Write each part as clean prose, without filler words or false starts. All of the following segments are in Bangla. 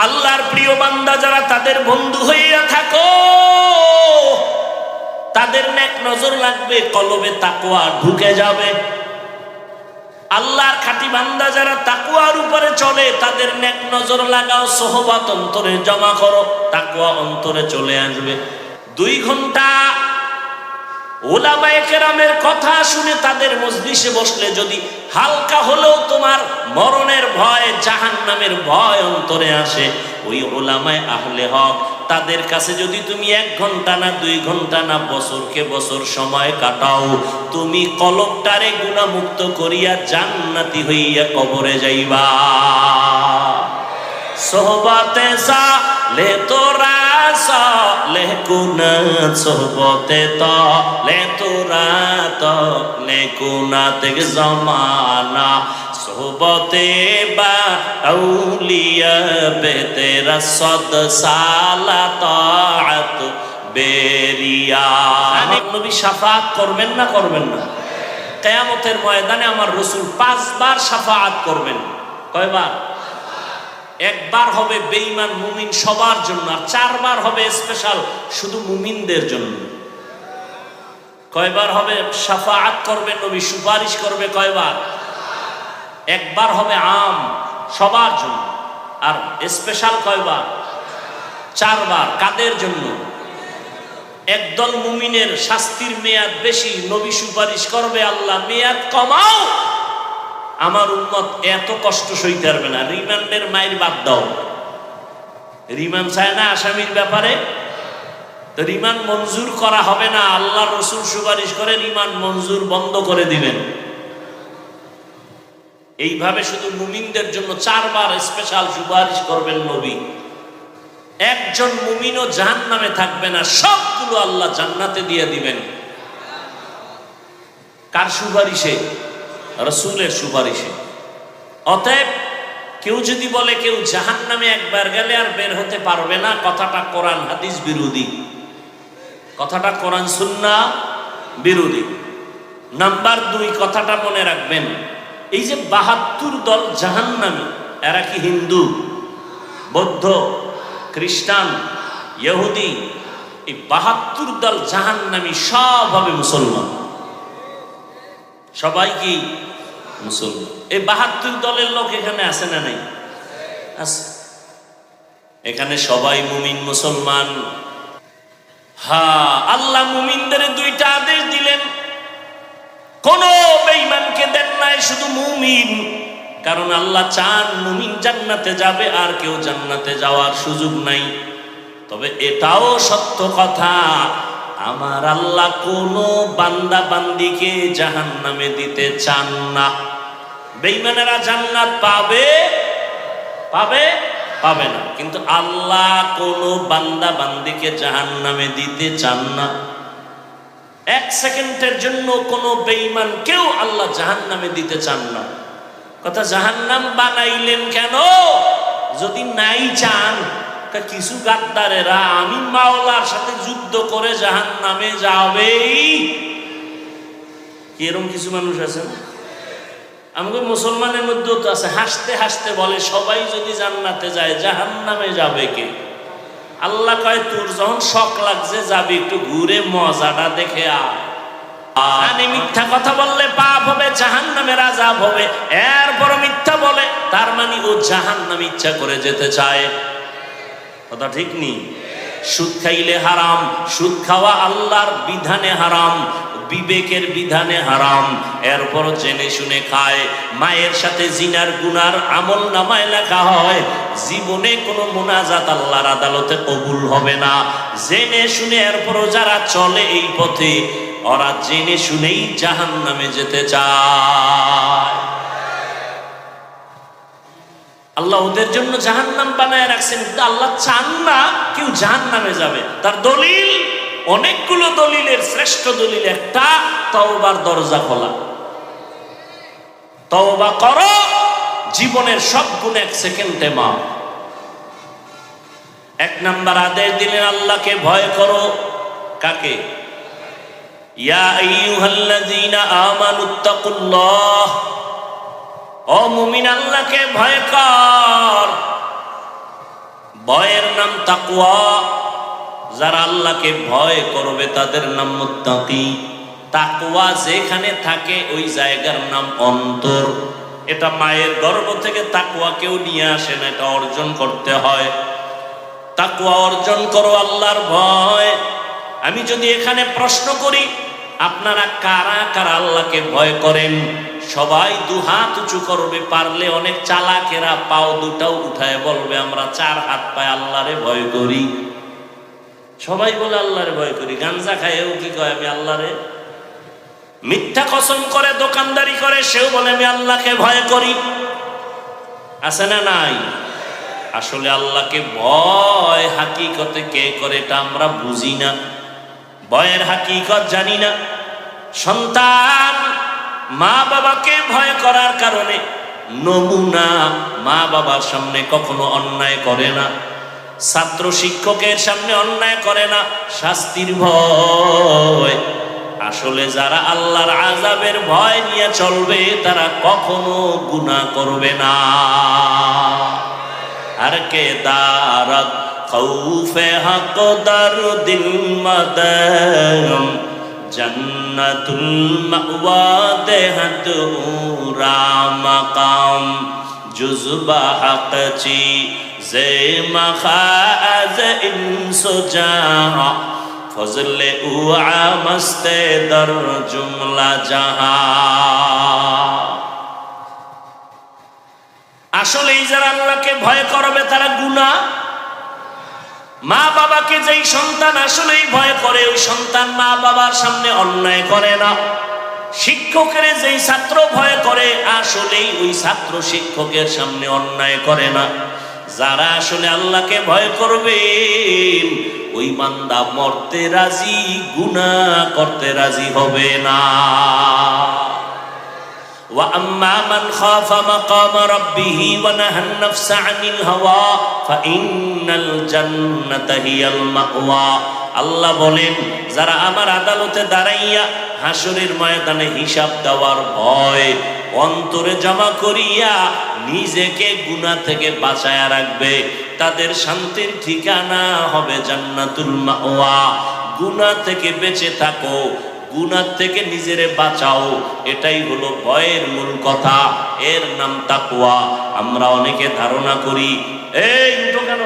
আল্লাহর প্রিয় বান্দা যারা তাদের বন্ধু হইয়া থাকো, তাদের নেক নজর লাগবে, কলবে তাকওয়া ঢুকে যাবে। আল্লাহর খাঁটি বান্দা যারা তাকওয়ার উপরে চলে, তাদের নেক নজর লাগাও, সোহবত অন্তরে জমা করো, তাকওয়া অন্তরে চলে আসবে। 2 ঘন্টা উলামায়ে কেরামের কথা শুনে তাদের মজলিসে বসলে যদি হালকা হলেও তোমার মরণের ভয়, জাহান্নামের ভয় অন্তরে আসে, ওই উলামায়ে আহলে হক তাদের কাছে যদি তুমি 1 ঘন্টা না 2 ঘন্টা না বছরকে বছর সময় কাটাও, তুমি কলবটারে গুনাহমুক্ত করিয়া জান্নাতি হইয়া কবরে যাইবা। সোহবতে সালে তোরা সালে কুনা, সোহবতে তলে তোরা তলে কুনা থেকে জমানা, সোহবতে বা আউলিয়া বে তেরা সদ সালা তাআত বেরিয়া। নবী শাফাআত করবেন না করবেন না? কিয়ামতের ময়দানে আমার রাসূল 5 বার শাফাআত করবেন। কয়বার? 1 বার হবে বেঈমান মুমিন সবার জন্য, আর 4 বার হবে স্পেশাল শুধু মুমিনদের জন্য। কয়বার হবে শাফাআত করবে নবী, সুপারিশ করবে কয়বার? 1 বার হবে আম সবার জন্য, আর স্পেশাল কয়বার? 4 বার। কাদের জন্য? একদল মুমিনের শাস্তির মেয়াদ বেশি, নবী সুপারিশ করবে, আল্লাহ মেয়াদ কমাও, আমার উম্মত এত কষ্ট সইতে পারবে না, রিমান্ডের মাইর বাদ দাও। রিমান্ড চায় না আসামির ব্যাপারে, তো রিমান্ড মঞ্জুর করা হবে না। আল্লাহ রসুল সুপারিশ করে রিমান্ড মঞ্জুর বন্ধ করে দিবেন। এইভাবে শুধু মুমিনদের জন্য 4 বার স্পেশাল সুপারিশ করবেন নবী। একজন মুমিনও জাহান্নামে থাকবে না, সবগুলো আল্লাহ জান্নাতে দিয়ে দিবেন। কার সুপারিশে? রাসূলের সুপারিশে। অতএব কেউ যদি বলে কেউ জাহান্নামে একবার গেলে আর বের হতে পারবে না, কথাটা কোরআন হাদিস বিরোধী, কথাটা কোরআন সুন্নাহ বিরোধী। নাম্বার 2 কথাটা মনে রাখবেন, এই যে 72 দল জাহান্নামী, এরা কি হিন্দু, বৌদ্ধ, খ্রিস্টান, ইহুদি? এই 72 দল জাহান্নামী সব হবে মুসলমান। সবাই কি মুসলমান? এই 72 দলের লোক এখানে আছে না নাই? আছে। এখানে সবাই মুমিন মুসলমান। হ্যাঁ, আল্লাহ মুমিনদের 2টা আদেশ দিলেন, কোন বেঈমানকে দেন নাই, শুধু মুমিন। কারণ আল্লাহ চান মুমিন জান্নাতে যাবে, আর কেউ জান্নাতে যাওয়ার সুযোগ নাই। তবে এটাও সত্য কথা, আমার আল্লাহ কোন বান্দা বান্দিকে জাহান্নামে দিতে চান না। বেঈমানেরা জান্নাত পাবে পাবে পাবে না, কিন্তু আল্লাহ কোন বান্দা বান্দিকে জাহান্নামে দিতে চান না। 1 সেকেন্ডের জন্য কোন বেঈমান কেউ আল্লাহ জাহান্নামে দিতে চান না। কথা, জাহান্নাম বানাইলেন কেন যদি নাই চান? কিছু গাদ্দারেরা আমি মাওলার সাথে যুদ্ধ করে জাহান্নামে যাবেই, এরকম কিছু মানুষ আছে না? আমাদের মুসলমানের মধ্যেও তো আছে, হাসতে হাসতে বলে সবাই যদি জান্নাতে যায় জাহান্নামে যাবে কে? আল্লাহ কয় তোর যখন শখ লাগছে যাবি, একটু ঘুরে মজাটা দেখে আয়। মিথ্যা কথা বললে পাপ হবে, জাহান্নামের আযাব হবে। এরপর মিথ্যা বলে, তার মানে ও জাহান্নামে ইচ্ছা করে যেতে চায়। কথা ঠিক নেই? সুদ খাইলে হারাম, সুদ খাওয়া আল্লাহর বিধানে হারাম, বিবেকের বিধানে হারাম, এরপর জেনে শুনে খায়। মায়ের সাথে জিনার গুনার আমল নামায় লেখা হয়, জীবনে কোনো মুনাজাত আল্লাহর আদালতে কবুল হবে না। জেনে শুনে এরপরও যারা চলে এই পথে, ওরা জেনে শুনেই জাহান্নামে যেতে চায়। আল্লাহ ওদের জন্য জাহান্নাম বানায় রাখছেন, কিন্তু আল্লাহ চান না কেউ জাহান্নামে যাবে। তার দলিল, অনেকগুলো দলিলের শ্রেষ্ঠ দলিল একটা, তওবার দরজা খোলা। তওবা করো, জীবনের সব গুণ 1 সেকেন্ডে মাফ। 1 নাম্বার আদেশ দিলেন আল্লাহকে ভয় করো। কাকে? ইয়া আইয়ুহাল্লাযীনা আমানুত্তাকুল্লাহ, ও মুমিন আল্লাহকে ভয় কর। ভয়ের নাম তাকওয়া। যারা আল্লাহকে ভয় করবে তাদের নাম মুত্তাকি। তাকওয়া যেখানে থাকে ওই জায়গার নাম অন্তর। এটা মায়ের গর্ভ থেকে তাকওয়া কেউ নিয়ে আসে না, এটা অর্জন করতে হয়। তাকওয়া অর্জন করো, আল্লাহর ভয়। আমি যদি এখানে প্রশ্ন করি, আপনারা কারা কারা আল্লাহকে ভয় করেন? সবাই দুহাত উঁচু করবে, পারলে অনেক চালাকেরা পাও দুটাও উঠায় বলবে আমরা 4 হাত পায় আল্লাহরে ভয় করি। সবাই বলে আল্লাহরে ভয় করি। গাঞ্জা খায়ও কি কয় আমি আল্লাহরে? মিথ্যা কসম করে দোকানদারি করে সেও বলে আমি আল্লাহকে ভয় করি। আছে না নাই? আসলে আল্লাহকে ভয় হাকিকতে কে করে এটা আমরা বুঝি না, ভয়ের হাকিকত জানি না। সন্তান মা বাবাকে ভয় করার কারণে নমুনা, মা বাবার সামনে কখনো অন্যায় করে না, ছাত্র শিক্ষকের সামনে অন্যায় করে না, শাস্তির ভয়। আসলে যারা আল্লাহর আযাবের ভয় নিয়ে চলবে তারা কখনো গুনাহ করবে না। আর কে দারত খৌফে হক দর দিল মদম জন্নতুল মাওয়া দেহত উরা মাকাম জুজবা হক চি জে মখাজ ইনসুজা ফজলে উআ মস্তে দর জুমলা জাহা। আসলে যারা আল্লাহকে ভয় করবে তারা গুনাহ। মা বাবাকে যেই সন্তান আসলেই ভয় করে ওই সন্তান মা বাবার সামনে অন্যায় করে না। শিক্ষকের যেই ছাত্র ভয় করে আসলেই ওই ছাত্র শিক্ষকের সামনে অন্যায় করে না। যারা আসলে আল্লাহকে ভয় করবে ওই বান্দা মরতে রাজি, গুনাহ করতে রাজি হবে না। ওয়া আম্মা মান খাফা মাকাম রাব্বিহি ওয়া নাহান নাফসা আনিল হাওয়া ফাইন্নাল জান্নাতা হিয়াল মাওয়া। আল্লাহ বলেন, যারা আমার আদালতে দাঁড়াইয়া হাসরের ময়দানে হিসাব দেওয়ার ভয় অন্তরে জমা করিয়া নিজেকে গুনাহ থেকে বাঁচায়া রাখবে, তাদের শান্তির ঠিকানা হবে জান্নাতুল মাওয়া। গুনাহ থেকে বেঁচে থাকো, গুনাহ থেকে নিজেরে বাঁচাও, এটাই হলো ভয়ের মূল কথা। এর নাম তাকওয়া। আমরা অনেকে ধারণা করি, এই উঠো কেন,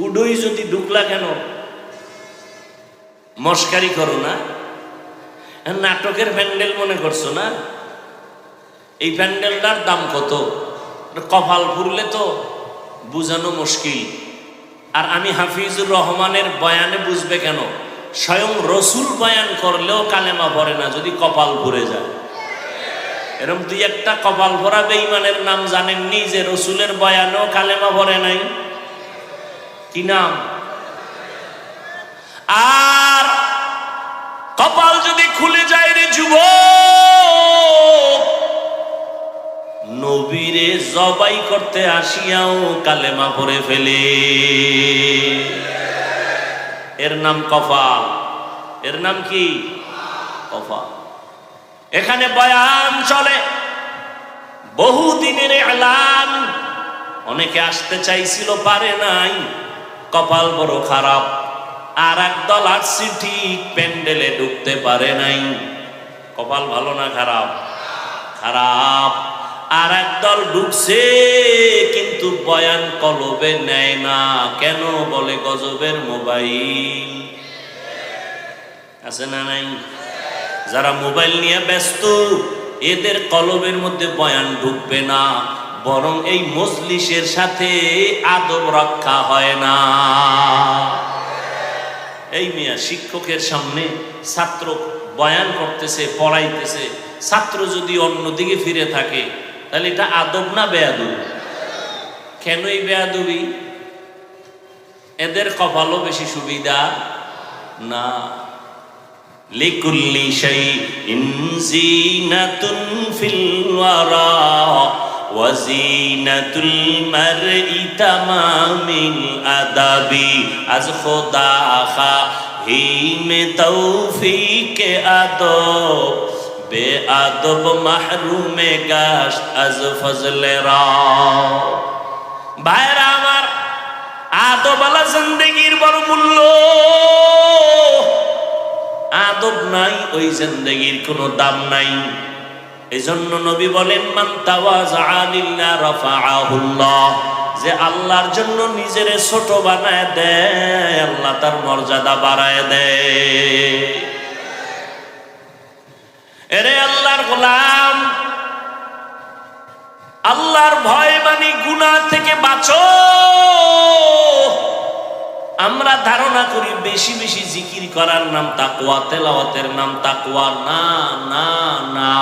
উডুই যদি ঢুকলা কেন, মস্কারি করো না, নাটকের প্যান্ডেল মনে করছো না? এই প্যান্ডেলটার দাম কত? কপাল পুরলে তো বুঝানো মুশকিল। আর আমি হাফিজুর রহমানের বয়ানে বুঝবে কেন? স্বয়ং রসুল বয়ান করলেও কালেমা পড়ে না যদি কপাল ভরে যায়। এরকম দুই একটা কপাল ভরা বেঈমানের নাম জানেননি যে রসুলের বয়ানেও কালেমা পড়ে নাই? কি নাম? আর কপাল যদি খুলে যায় রে যুবক, নবীরে জবাই করতে আসিয়াও কালেমা পড়ে ফেলে। এর নাম কপাল। এর নাম কি? কপাল। এখানে বয়ান চলে, বহুদিনের এলান। অনেকে আসতে চাইছিল, পারে নাই, কপাল বড় খারাপ। আর একদল আসছে ঠিক, প্যান্ডেলে ঢুকতে পারে নাই। কপাল ভালো না খারাপ? খারাপ। আর একদল ঢুকছে কিন্তু বয়ান কলবে নেয় না। কেন? বলে গজবের মোবাইল আছে না নাই? যারা মোবাইল নিয়ে ব্যস্ত এদের কলবের মধ্যে বয়ান ঢুকবে না, বরং এই মজলিসের সাথে আদব রক্ষা হয় না। এই মিয়া শিক্ষকের সামনে ছাত্র বয়ান করতেছে, পড়াইতেছে, ছাত্র যদি অন্যদিকে ফিরে থাকে তাহলে এটা আদব না বেয়াদবি? কেন এই বেয়াদবি? এদের কপালও বেশি সুবিধা না। লিকুল্লি শাইইন জিনাতুন ফিল ওয়ারা ওয়া জিনাতুল মারই তামামিল আদাবি। আজ খোদা খাহি মে তৌফিক আদব বেআদব মাহরুমে গাশত আজ ফজলে রা। ভাইরা আমার, আদবওয়ালা জিন্দেগির বড় মূল্য। আদব নাই, ওই জিন্দেগির কোনো দাম নাই। এজন্য নবী বলেন, মান তাওয়াযা লিল্লাহ রাফাআহুল্লাহ, যে আল্লাহর জন্য নিজেরে ছোট বানায় দেয়, আল্লাহ তার মর্যাদা বাড়ায় দেয়। এরে আল্লাহর গোলাম, আল্লাহর ভয় মানে গুনাহ থেকে বাঁচো। আমরা ধারণা করি বেশি বেশি জিকির করার নাম তাকওয়া, তেলাওয়াতের নাম তাকওয়া। না না না,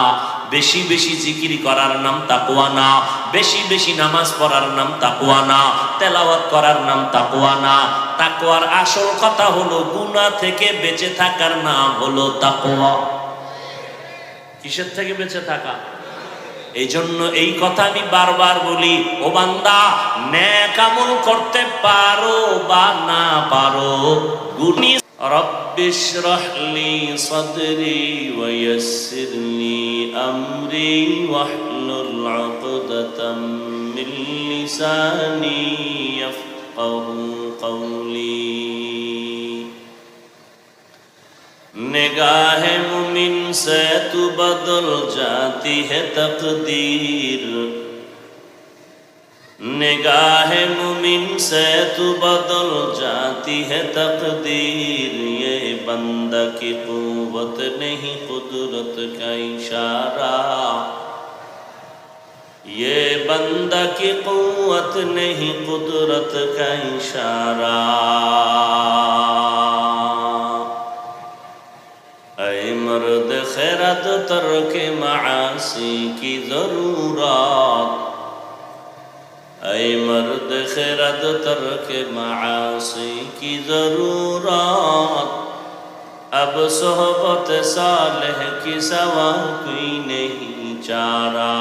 বেশি বেশি জিকির করার নাম তাকওয়া না, বেশি বেশি নামাজ পড়ার নাম তাকওয়া না, তেলাওয়াত করার নাম তাকওয়া না। তাকওয়ার আসল কথা হলো গুনাহ থেকে বেঁচে থাকার নাম হলো তাকওয়া। কিসের থেকে বেঁচে থাকা? এই জন্য এই কথা আমি বারবার বলি, ও বান্দা, নেক আমল করতে পারো বা না পারো, গুনি রব্বিশরাহ লি সাদরি ওয়া ইয়াসসিরলি আমরি ওয়াহলুল উকদাতাম মিন লিসানি ইয়াফকাহু কওলি। निगाहे मुमिन से तू बदल जाती है तकदीर, निगाहे मुमिन से तू बदल जाती है तकदीर। ये बंदा की कुव्वत नहीं कुदरत का इशारा, ये बंदा की कुव्वत नहीं कुदरत का इशारा। मर्द खैरत तर्क मासी की जरूरत, ऐ मर्द खैरत तर्क मासी की जरूरत। अब सोहबत सालेह की सवा कोई नहीं चारा,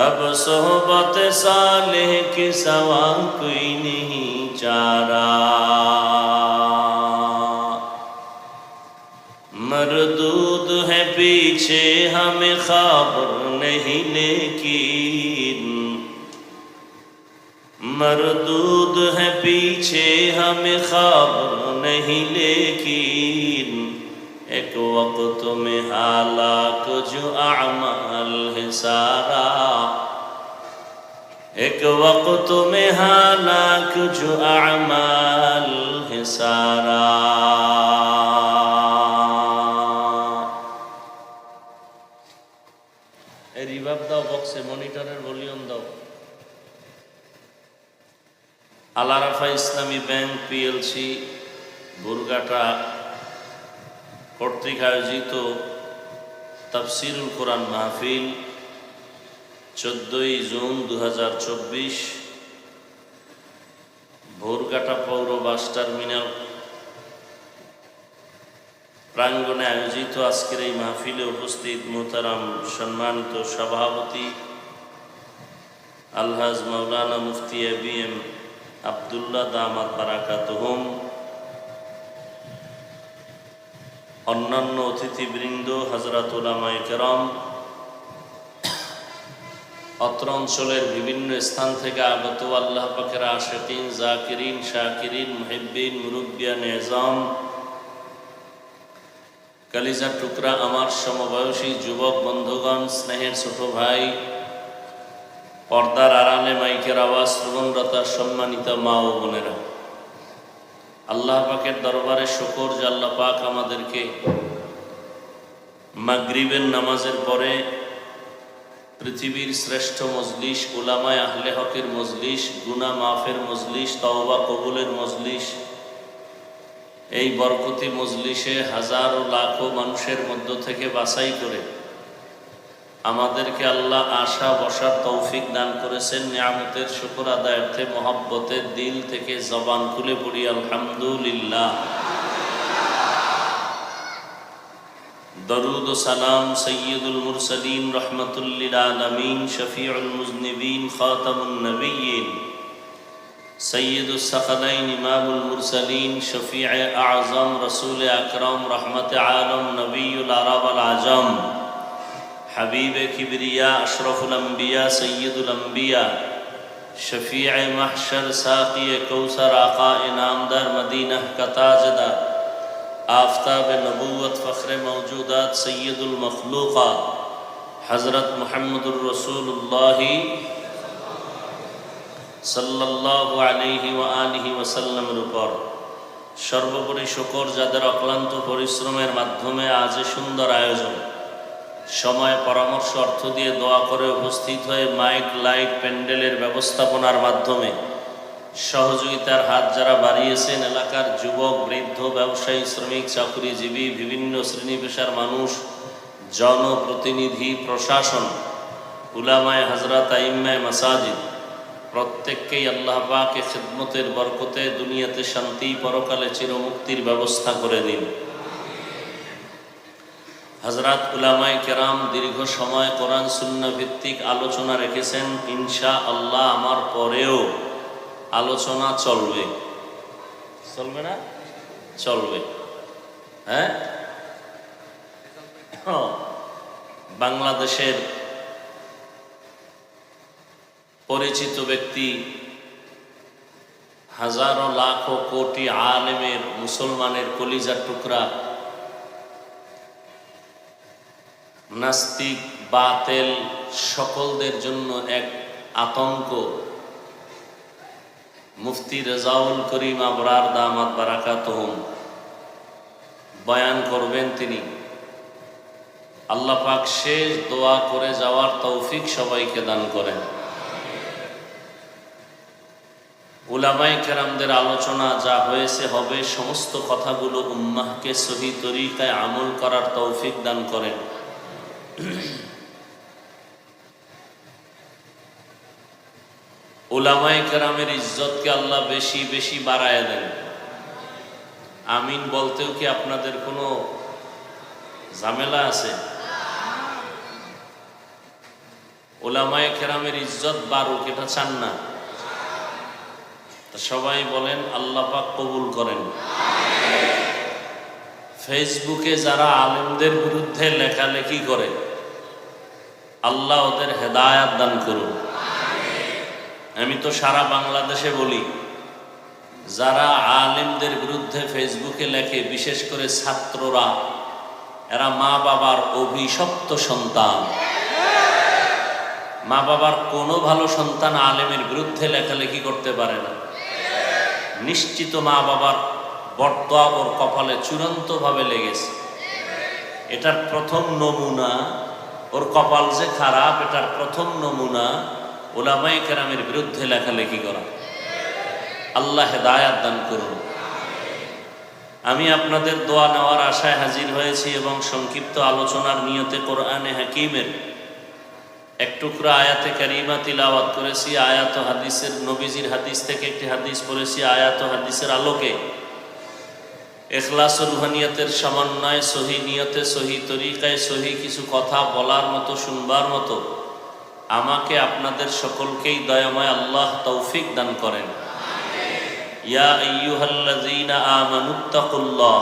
अब सोहबत सालेह की सवा कोई नहीं चारा। मरदूद है पीछे हमें खबर नहीं, लेकिन मरदूद है पीछे हमें खबर नहीं, लेकिन एक वक्त में हालाक जो अमाल है सारा, एक वक्त में हालाक जो अमाल है सारा। রিভাব দাও, বক্সে মনিটরের ভলিউম দাও। আল আরাফা ইসলামী ব্যাংক পিএলসি বুরগাটা কর্তৃক আয়োজিত তাফসিরুল কোরআন মাহফিল 14 জুন 2024 ভোরঘাটা পৌর বাস টার্মিনাল প্রাঙ্গণে আয়োজিত আজকের এই মাহফিলে উপস্থিত মোহতারাম সম্মানিত সভাপতি আলহাজ মাওলানা মুফতি এবিএম আব্দুল্লাহ দামাত বারাকাতুহুম, অন্যান্য অতিথিবৃন্দ, হযরত উলামায়ে কেরাম, অত্র অঞ্চলের বিভিন্ন স্থান থেকে আগত আল্লাহ পাকের আশিকিন, জাকিরিন, শাকিরিন, মুহিব্বিন, মুরব্বিয়ান এজাম, কালিজার টুকরা আমার সমবয়সী যুবক বন্ধুগণ, স্নেহের ছোট ভাই, পর্দার আড়ালে মাইকের আওয়াজ শ্রবণরতা সম্মানিত মা ও বোনেরা, আল্লাহ পাকের দরবারে শুকর যে আল্লাহ পাক আমাদেরকে মাগরিবের নামাজের পরে পৃথিবীর শ্রেষ্ঠ মজলিস, উলামায়ে আহলে হকের মজলিস, গুনাহ মাফের মজলিস, তওবা কবুলের মজলিস, এই বরকতি মজলিসে হাজারো লাখো মানুষের মধ্য থেকে বাছাই করে আমাদেরকে আল্লাহ আশা বসার তৌফিক দান করেছেন। নিয়ামতের শুকর আদায়ার্থে মহব্বতের দিল থেকে জবান খুলে পড়ি আলহামদুলিল্লাহ। দরুদ ও সালাম সৈয়দুল মুরসালিন রহমতুল লিল আলামিন শফিউল মুজনিবিন খাতামুন নবিয়্যিন سيد الثقلين إمام المرسلين شفيع أعظم رسول أكرم رحمة عالم نبي العرب العجم حبيب كبرياء أشرف الأنبياء سيد الأنبياء شفيع محشر ساقي كوثر آقا إنعامدار مدينة کا تاجدار آفتاب نبوت فخر موجودات سید المخلوقات حضرت محمد الرسول اللہ সাল্লাল্লাহু আলাইহি ওয়া আলিহি ওয়াসাল্লামের উপর সর্বোপরি শুকর যাদের অক্লান্ত পরিশ্রমের মাধ্যমে আজ সুন্দর আয়োজন, সময় পরামর্শ অর্থ দিয়ে দোয়া করে উপস্থিত হয়ে মাইক লাইট প্যান্ডেলের ব্যবস্থাপনার মাধ্যমে সহযোগিতার হাত যারা বাড়িয়েছেন, এলাকার যুবক বৃদ্ধ ব্যবসায়ী শ্রমিক চাকরিজীবী বিভিন্ন শ্রেণী পেশার মানুষ, জনপ্রতিনিধি প্রশাসন, উলামায়ে হযরত আইম্মায়ে মাসাজিদ প্রত্যেককেই আল্লাহ পাকে খিদমতের বরকতে দুনিয়াতে শান্তি পরকালে চিরমুক্তির ব্যবস্থা করে দিন। হযরত উলামায়ে কেরাম দীর্ঘ সময় কোরআন সুন্নাহ ভিত্তিক আলোচনা রেখেছেন। ইনশাআল্লাহ আমার পরেও আলোচনা চলবে, চলবে না? চলবে। হ্যাঁ, বাংলাদেশের পরিচিত ব্যক্তি, হাজারো লাখো কোটি আলেমের মুসলমানের কলিজার টুকরা, নাস্তিক বাতেল সকলদের জন্য এক আতঙ্ক, মুফতি রেজাউল করিম আবরার দামাত বারাকাতুহুম বয়ান করবেন তিনি। আল্লাহ পাক শেষ দোয়া করে যাওয়ার তৌফিক সবাইকে দান করেন। উলামায়ে কেরামদের আলোচনা যা হয়েছে হবে, সমস্ত কথাগুলো উম্মাহকে সহি তরিকায় আমল করার তৌফিক দান করেন। উলামায়ে কেরামের ইজ্জতকে আল্লাহ বেশি বেশি বাড়ায় দেন। আমিন বলতেও কি আপনাদের কোনো ঝামেলা আছে? উলামায়ে কেরামের ইজ্জত বাড়ুক, এটা চান না? সবাই বলেন আল্লাহ পাক কবুল করেন। ফেসবুকে যারা আলেমদের বিরুদ্ধে লেখালেখি করে, আল্লাহ ওদের হেদায়াত দান করুন। আমি তো সারা বাংলাদেশে বলি, যারা আলেমদের বিরুদ্ধে ফেসবুকে লেখে, বিশেষ করে ছাত্ররা, এরা মা বাবার অভিশপ্ত সন্তান। মা বাবার কোনো ভালো সন্তান আলেমের বিরুদ্ধে লেখালেখি করতে পারে না। নিশ্চিত মা বাবার বরদোয়া ওর কপালে চূড়ান্তভাবে লেগেছে। এটার প্রথম নমুনা, ওর কপাল যে খারাপ, এটার প্রথম নমুনা উলামায়ে কেরামের বিরুদ্ধে লেখালেখি করা। আল্লাহ হেদায়াত দান করুন। আমি আপনাদের দোয়া নেওয়ার আশায় হাজির হয়েছি এবং সংক্ষিপ্ত আলোচনার নিয়তে কোরআনে হাকিমের এক টুকরা আয়াতে কারিমা তিলাওয়াত করেছি। আয়াত হাদিসের, নবীজির হাদিস থেকে একটি হাদিস পড়েছি। আয়াত হাদিসের আলোকে ইখলাস ও রুহানিয়তের সমন্বয়ে সহি নিয়তে সহি তরিকায় সহি কিছু কথা বলার মতো, শুনবার মতো আমাকে আপনাদের সকলকেই দয়াময় আল্লাহ তৌফিক দান করেন। ইয়া আইয়ুহাল্লাযীনা আমানুত্তাকুল্লাহ,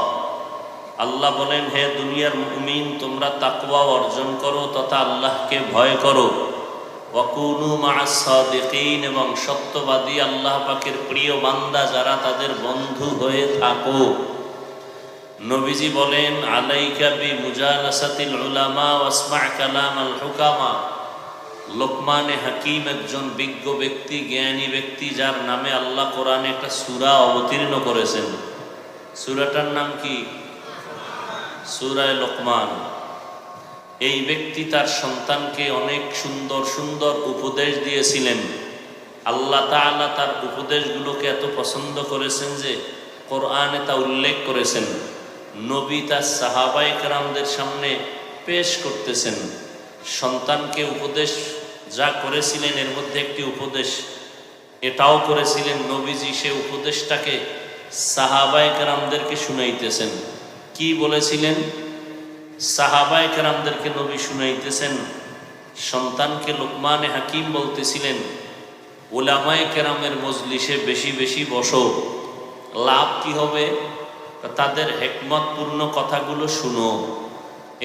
আল্লাহ বলেন, হে দুনিয়ার মুমিন, তোমরা তাকওয়া অর্জন করো তথা আল্লাহকে ভয় করো। ওয়াকুনু মা'আস সাদিকিন, এবং সত্যবাদী আল্লাহ পাকের প্রিয় বান্দা যারা, তাদের বন্ধু হয়ে থাকো। নবীজি বলেন, আলাইকা বিমুজালাসাতিল উলামা ওয়াসমা' কালামাল হুকামা। লোকমানে হাকিম একজন বিজ্ঞ ব্যক্তি, জ্ঞানী ব্যক্তি, যার নামে আল্লাহ কোরআনে একটা সূরা অবতীর্ণ করেছেন। সূরাটার নাম কি? সূরায়ে লোকমান। এই ব্যক্তি তার সন্তানকে অনেক সুন্দর সুন্দর উপদেশ দিয়েছিলেন। আল্লাহ তাআলা তার উপদেশগুলোকে এত পছন্দ করেছেন যে কোরআনে তা উল্লেখ করেছেন। নবী তার সাহাবায়ে কেরামদের সামনে পেশ করতেছেন। সন্তানকে উপদেশ যা করেছিলেন, এর মধ্যে একটি উপদেশ এটাও করেছিলেন নবীজি, সে উপদেশটাকে সাহাবায়ে কেরামদেরকে শুনাইতেছেন। কি বলেছিলেন? সাহাবায়ে কেরামদেরকে নবী শুনাইতেছেন। সন্তানকে লোকমানে হাকিম বলতেছিলেন, উলামায়ে কেরামের মজলিসে বেশি বেশি বসো, লাভ কি হবে? তাদের হিকমতপূর্ণ কথাগুলো শুনো,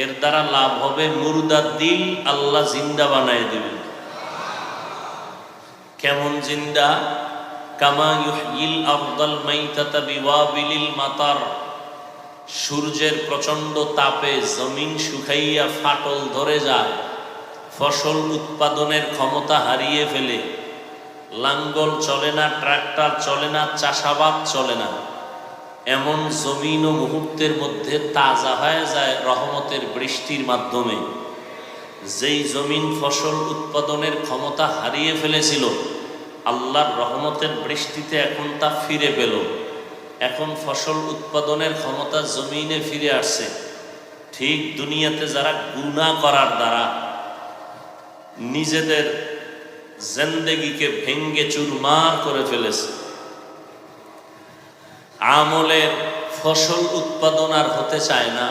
এর দ্বারা লাভ হবে মুর্দার দিল আল্লাহ জিন্দা বানায় দিবেন। কেমন জিন্দা? কামা ইউহয়িল আরদাল মাইতাতা বিওয়াবিলিল মাতার, সূর্যের প্রচণ্ড তাপে জমিন শুকাইয়া ফাটল ধরে যায়, ফসল উৎপাদনের ক্ষমতা হারিয়ে ফেলে, লাঙ্গল চলে না, ট্রাক্টর চলে না, চাষাবাদ চলে না, এমন জমিন ও মুহূর্তের মধ্যে তাজা হয়ে যায় রহমতের বৃষ্টির মাধ্যমে। যেই জমিন ফসল উৎপাদনের ক্ষমতা হারিয়ে ফেলেছিল, আল্লাহর রহমতের বৃষ্টিতে এখন তা ফিরে পেল। এখন ফসল উৎপাদনের ক্ষমতা জমিনে ফিরে আসছে। ঠিক দুনিয়াতে যারা গুনাহ করার দ্বারা নিজেদের জিন্দেগিকে ভেঙ্গে চুরমার করে ফেলেছে, আমলের ফসল উৎপাদন আর হতে চায় না,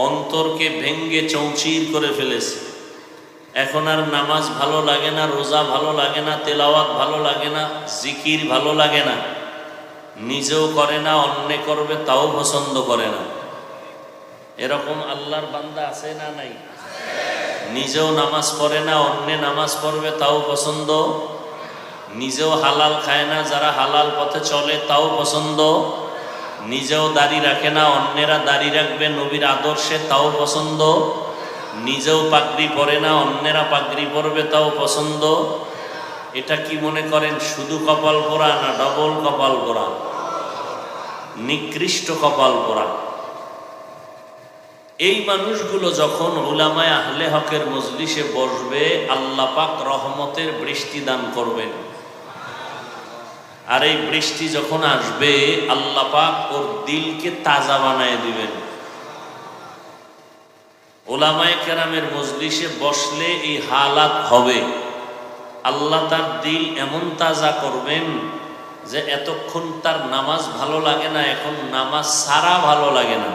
অন্তরকে ভেঙ্গে চৌচির করে ফেলেছে। এখন আর নামাজ ভালো লাগে না, রোজা ভালো লাগে না, তেলাওয়াত ভালো লাগে না, জিকির ভালো লাগে না, নিজেও করে না, অন্যে করবে তাও পছন্দ করে না। এরকম আল্লাহর বান্দা আছে না নাই? নিজেও নামাজ পড়ে না, অন্যে নামাজ পড়বে তাও পছন্দ, নিজেও হালাল খায় না, যারা হালাল পথে চলে তাও পছন্দ, নিজেও দাড়ি রাখে না, অন্যেরা দাড়ি রাখবে নবীর আদর্শে তাও পছন্দ, নিজেও পাগড়ি পরে না, অন্যেরা পাগড়ি পরবে তাও পছন্দ। এটা কি মনে করেন শুধু কপাল পোড়া না ডবল কপাল পোড়া? নিকৃষ্ট কপাল পোড়া। এই মানুষগুলো যখন উলামায়ে আহলে হকের মজলিসে বসবে, আল্লাহ পাক রহমতের বৃষ্টি দান করবেন। আর এই বৃষ্টি যখন আসবে, আল্লাহ পাক ওর দিলকে তাজা বানায় দিবেন। উলামায়ে কেরামের মজলিসে বসলে এই হালাত হবে। আল্লাহ তার দিল এমন তাজা করবেন যে এতক্ষণ তার নামাজ ভালো লাগে না, এখন নামাজ সারা ভালো লাগে না।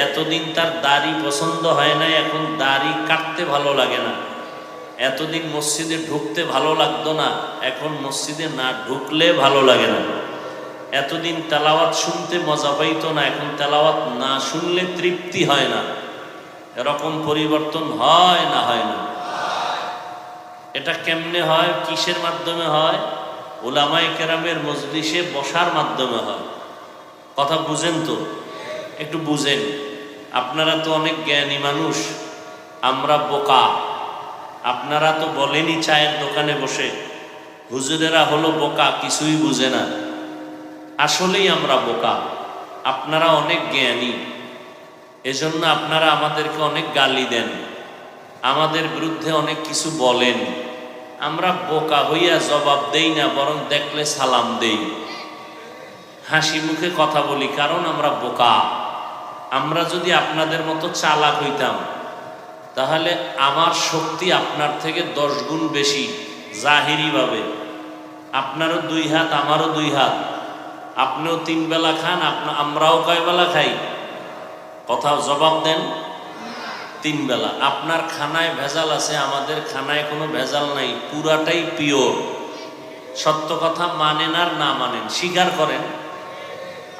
এতদিন তার দাড়ি পছন্দ হয় না, এখন দাড়ি কাটতে ভালো লাগে না। এতদিন মসজিদে ঢুকতে ভালো লাগতো না, এখন মসজিদে না ঢুকলে ভালো লাগে না। এতদিন তেলাওয়াত শুনতে মজা পাইতো না, এখন তেলাওয়াত না শুনলে তৃপ্তি হয় না। এরকম পরিবর্তন হয় না? হয় না? এটা কেমনে হয়? কিসের মাধ্যমে হয়? উলামায়ে কেরামের মজলিসে বসার মাধ্যমে হয়। কথা বুঝেন তো? একটু বুঝেন। আপনারা তো অনেক জ্ঞানী মানুষ, আমরা বোকা। আপনারা তো বলেনই চায়ের দোকানে বসে, হুজুরেরা হলো বোকা, কিছুই বুঝে না। আসলেই আমরা বোকা, আপনারা অনেক জ্ঞানী। এজন্য আপনারা আমাদেরকে অনেক গালি দেন, আমাদের বিরুদ্ধে অনেক কিছু বলেন। আমরা বোকা হইয়া জবাব দেই না, বরং দেখলে সালাম দেই, হাসি মুখে কথা বলি, কারণ আমরা বোকা। আমরা যদি আপনাদের মতো চালাক হইতাম, তাহলে আমার শক্তি আপনার থেকে 10 গুণ বেশি জাহিরিভাবে। আপনারও 2 হাত, আমারও 2 হাত, আপনিও 3 বেলা খান, আমরাও কয় বেলা খাই? কথা জবাব দেন। 3 বেলা। আপনার খানায় ভেজাল আছে, আমাদের খানায় কোনো ভেজাল নাই, পুরাটাই পিওর। সত্য কথা মানেন আর না মানেন, স্বীকার করেন,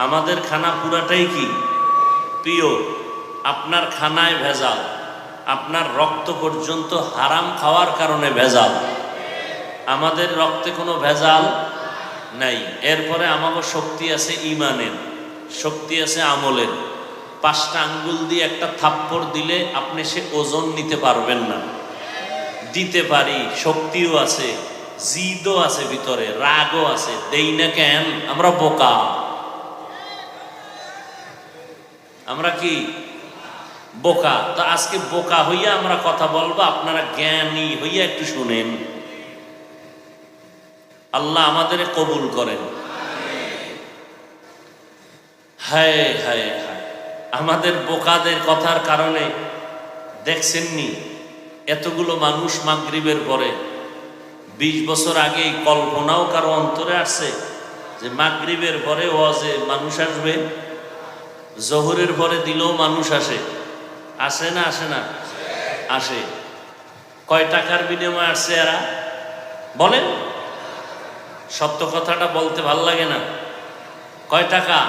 আমাদের খানা পুরাটাই কি? পিওর। আপনার খানায় ভেজাল, আপনার রক্ত পর্যন্ত হারাম খাওয়ার কারণে ভেজাল, আমাদের রক্তে কোনো ভেজাল নাই। এরপরে আমাকে শক্তি আছে ইমানের, শক্তি আছে আমলের। 5টা আঙ্গুল দিয়ে একটা থাপ্পড় দিলে আপনি সে ওজন নিতে পারবেন না। দিতে পারি, শক্তিও আছে, জিদও আছে, ভিতরে রাগও আছে, দেই না কেন? আমরা বোকা। আমরা কি বোকা? তো আজকে বোকা হইয়া আমরা কথা বলবো, আপনারা জ্ঞানী হইয়া একটু শুনেন। আল্লাহ আমাদের কবুল করেন। হায় হায় হায়, আমাদের বোকাদের কথার কারণে দেখছেননি এতগুলো মানুষ মাগরিবের পরে, 20 বছর আগে এই কল্পনাও কারো অন্তরে আসছে যে মাগরিবের পরে ওয়াজে মানুষ আসবে? জোহরের পরে দিলেও মানুষ আসে, আসে না? আসে না? আসে। কয় টাকার বিনিময়ে আসছে এরা? বলেন, সত্য কথাটা বলতে ভাল লাগে না? কয় টাকা?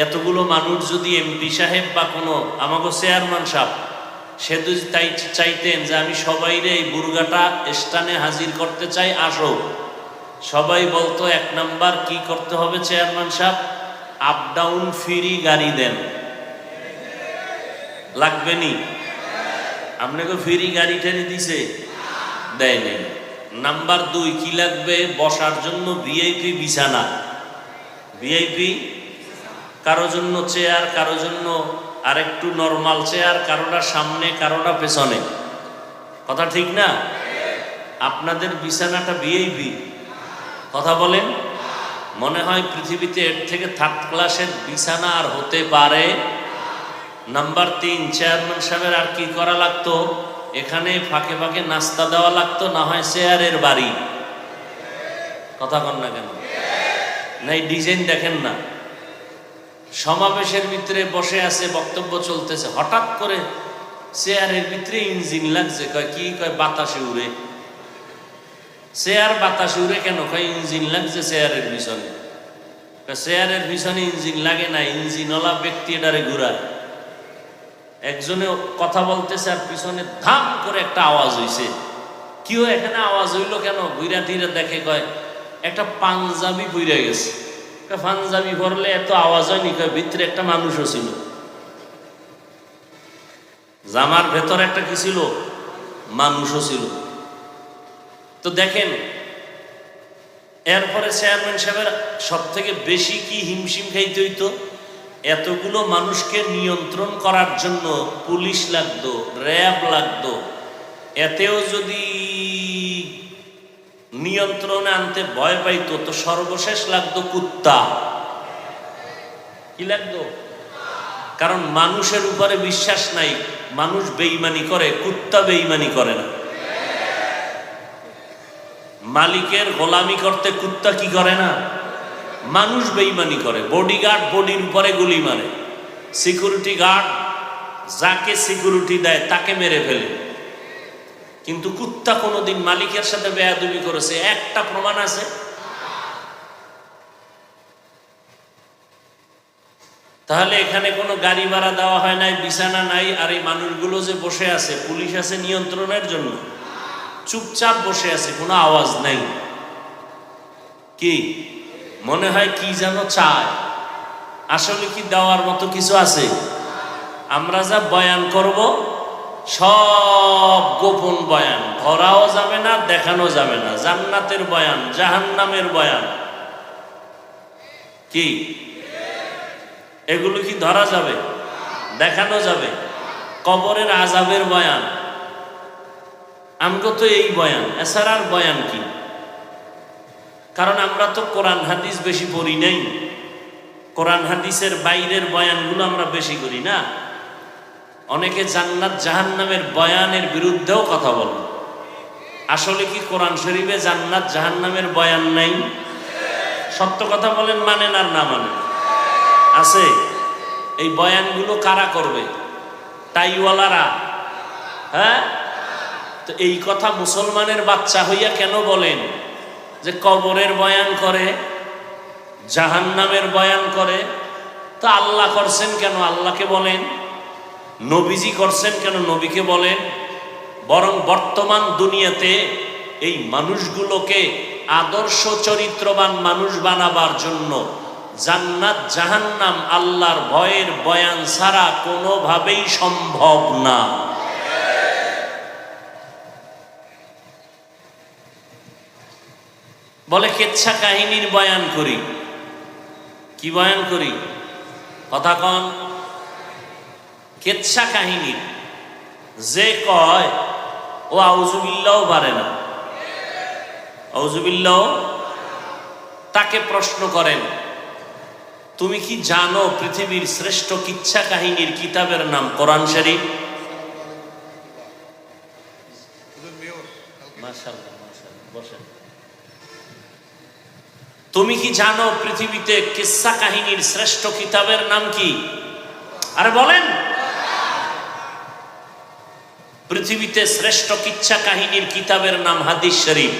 এতগুলো মানুষ যদি এমপি সাহেব বা কোনো আমাকে চেয়ারম্যান সাহেব সে যদি তাই চাইতেন যে আমি সবাইরে এই বুর্গাটা স্থানে হাজির করতে চাই, আসো, সবাই বলতো এক নাম্বার কি করতে হবে চেয়ারম্যান সাহেব, আপ ডাউন ফ্রি গাড়ি দেন। লাগবে নি? আপনাকে ফ্রি গাড়ি টেনে দিছে? দেয়নি। নাম্বার 2 কি লাগবে? বসার জন্য ভিআইপি বিছানা। ভিআইপি, কারো জন্য চেয়ার, কারো জন্য আরেকটু নরমাল চেয়ার, কারোটা সামনে কারোটা পেছনে। কথা ঠিক না? আপনাদের বিছানাটা ভিআইপি? কথা বলেন। মনে হয় পৃথিবীতে এর থেকে থার্ড ক্লাসের বিছানা আর হতে পারে। নাম্বার 3, চেয়ারম্যান সাহেবের আর কি করা লাগতো? এখানে ফাঁকে ফাঁকে নাস্তা দেওয়া লাগতো, না হয় চেয়ারের বাড়ি। কথা কন না কেন? না এই ডিজাইন দেখেন না, সমাবেশের ভিতরে বসে আছে, বক্তব্য চলতেছে, হঠাৎ করে চেয়ারের ভিতরে ইঞ্জিন লাগছে। কয় কি? কয় বাতাসে উড়ে। চেয়ার বাতাসে উড়ে কেন? কয় ইঞ্জিন লাগছে চেয়ারের পিছনে। চেয়ারের পিছনে ইঞ্জিন লাগে না, ইঞ্জিনওয়ালা ব্যক্তি এটারে ঘুরায়। একজনে কথা বলতেছে আর পিছনে ধাম করে একটা আওয়াজ হইছে। কি হয় এখানে আওয়াজ হইলো কেন? ঘুরা ধীরে দেখে, কয় একটা পাঞ্জাবি বইরা গেছে। পাঞ্জাবি পরলে এত আওয়াজ হয়নি। কয় ভিতরে একটা মানুষও ছিল, জামার ভেতর একটা কি ছিল? মানুষও ছিল। তো দেখেন, এরপরে চেয়ারম্যান সাহেবের সব থেকে বেশি কি হিমশিম খাইতে হইতো? এতগুলো মানুষকে নিয়ন্ত্রণ করার জন্য পুলিশ লাগতো, র্যাব লাগতো। এতেও যদি নিয়ন্ত্রণে আনতে ভয় পাইতো তো সর্বশেষ লাগতো কুত্তা। কি লাগতো? কারণ মানুষের উপরে বিশ্বাস নাই, মানুষ বেঈমানি করে, কুত্তা বেঈমানি করে না। মালিকের গোলামি করতে কুত্তা কি করে না? মানুষ বেঈমানি করে। বডিগার্ড বডির উপরে গুলি মারে, সিকিউরিটি গার্ড যাকে সিকিউরিটি দেয় তাকে মেরে ফেলে। কিন্তু কুত্তা কোনোদিন মালিকের সাথে বেয়াদবি করেছে একটা প্রমাণ আছে? তাহলে এখানে কোনো গাড়ি ভাড়া দেওয়া হয় নাই, বিছানা নাই, আর এই মানুষগুলো যে বসে আছে, পুলিশ আছে নিয়ন্ত্রণের জন্য, চুপচাপ বসে আছে, কোনো আওয়াজ নাই। কি মনে হয় কি যেন চায়? আসলে কি দেওয়ার মতো কিছু আছে? আমরা যা বয়ান করব সব গোপন বয়ান, ধরাও যাবে না, দেখানো যাবে না। জান্নাতের বয়ান, জাহান্নামের বয়ান, কি এগুলো কি ধরা যাবে? দেখানো যাবে? কবরের আযাবের বয়ান, আমগো তো এই বয়ান, এছাড়া আর বয়ান কি? কারণ আমরা তো কোরআন হাদিস বেশি পড়ি নাই, কোরআন হাদিসের বাইরের বয়ানগুলো আমরা বেশি করি না। অনেকে জান্নাত জাহান্নামের বয়ানের বিরুদ্ধেও কথা বলে। আসলে কি কোরআন শরীফে জান্নাত জাহান্নামের বয়ান নাই? সত্য কথা বলেন, মানেন আর না মানেন? আছে। এই বয়ানগুলো কারা করবে? টাইওয়ালারা। হ্যাঁ, তো এই কথা মুসলমানের বাচ্চা হইয়া কেন বলেন যে কবরের বয়ান করে, জাহান্নামের বয়ান করে? তো আল্লাহ করছেন কেন? আল্লাহকে বলেন। নবীজি করছেন কেন? নবীকে বলেন। বরং বর্তমান দুনিয়াতে এই মানুষগুলোকে আদর্শ চরিত্রবান মানুষ বানাবার জন্য জান্নাত জাহান্নাম আল্লাহর ভয়ের বয়ান ছাড়া কোনোভাবেই সম্ভব না। বলে কেচ্ছা কাহিনীর বয়ান করি। কি বয়ান করি? কথা কন। কেচ্ছা কাহিনীর যে কয় ও আউযুবিল্লাহও পারে না, আউযুবিল্লাহ। তাকে প্রশ্ন করেন, তুমি কি জানো পৃথিবীর শ্রেষ্ঠ কিচ্ছা কাহিনীর কিতাবের নাম কোরআন শরীফ? মাশাআল্লাহ, মাশাআল্লাহ, বসেন। তুমি কি জানো পৃথিবীতে কিচ্ছা কাহিনীর শ্রেষ্ঠ কিতাবের নাম কি? আরে বলেন। পৃথিবীতে শ্রেষ্ঠ কিচ্ছা কাহিনীর কিতাবের নাম হাদিস শরীফ।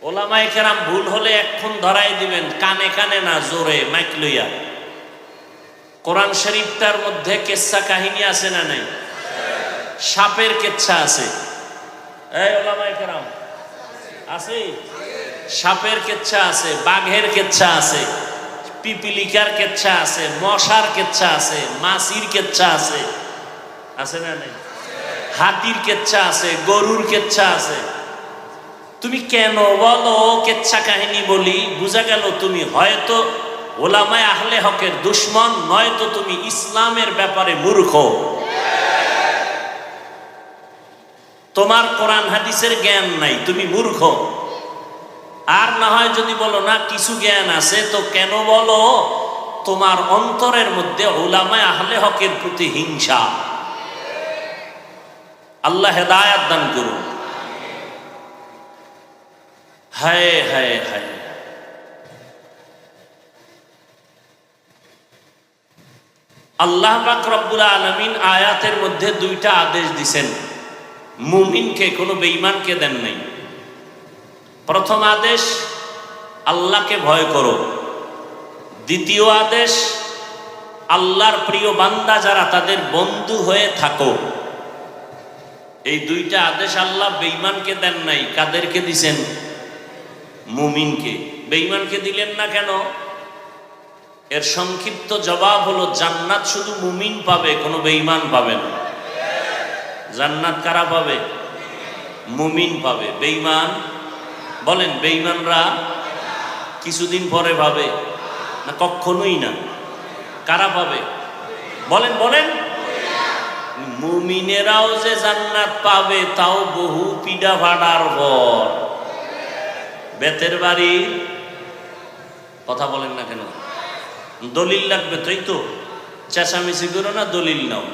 ওলামায়ে কেরাম ভুল হলে এখন ধরাই দিবেন, কানে কানে না, জোরে মাইক লইয়া। কোরআন শরীফটার মধ্যে কিচ্ছা কাহিনী আছে না নাই? সাপের কিচ্ছা আছে। এই ওলামায়ে কেরাম আছে? সাপের কিচ্ছা আছে, বাঘের কিচ্ছা আছে, পিপিলিকার কিচ্ছা আছে, মশার কিচ্ছা আছে, মাছির কিচ্ছা আছে, আছে না নাই? হাতির কিচ্ছা আছে, গরুর কিচ্ছা আছে। তুমি কেন বলো কিচ্ছা কাহিনী বলি? বুঝা গেল তুমি হয়তো ওলামায়ে আহলে হকের দুশমন, নয়তো তুমি ইসলামের ব্যাপারে মূর্খ। তোমার কোরআন হাদিসের জ্ঞান নাই, তুমি মূর্খ। আর না হয় যদি বলো না কিছু জ্ঞান আছে, তো কেন বলো তোমার অন্তরের মধ্যে উলামায়ে আহলে হকের প্রতি হিংসা। আল্লাহ হেদায়েত দান করুন। হায় হায় হায়, আল্লাহ পাক রব্বুল আলামিন আয়াতের মধ্যে দুইটা আদেশ দিছেন, মুমিনকে, কোনো বেঈমানকে দেন নাই। প্রথম আদেশ, আল্লাহকে ভয় করো। দ্বিতীয় আদেশ, আল্লাহর প্রিয় বান্দা যারা তাদের বন্ধু হয়ে থাকো। এই দুইটা আদেশ আল্লাহ বেঈমানকে দেন নাই। কাদেরকে দিছেন? মুমিনকে। বেঈমানকে দিলেন না কেন? এর সংক্ষিপ্ত জবাব হলো, জান্নাত শুধু মুমিন পাবে, কোনো বেঈমান পাবে না। জান্নাত কারা পাবে? মুমিন পাবে। বেঈমান, বলেন বেঈমানরা কিছুদিন পরে পাবে না? কখনোই না। কারা পাবে? বলেন বলেন। মুমিনেরাও যে জান্নাত পাবে, তাও বহু পিডা ভাড়ার পর। বেতের বাড়ি, কথা বলেন না কেন? দলিল লাগবে, তাই তো? চেঁচামেচি করো না, দলিল নাও।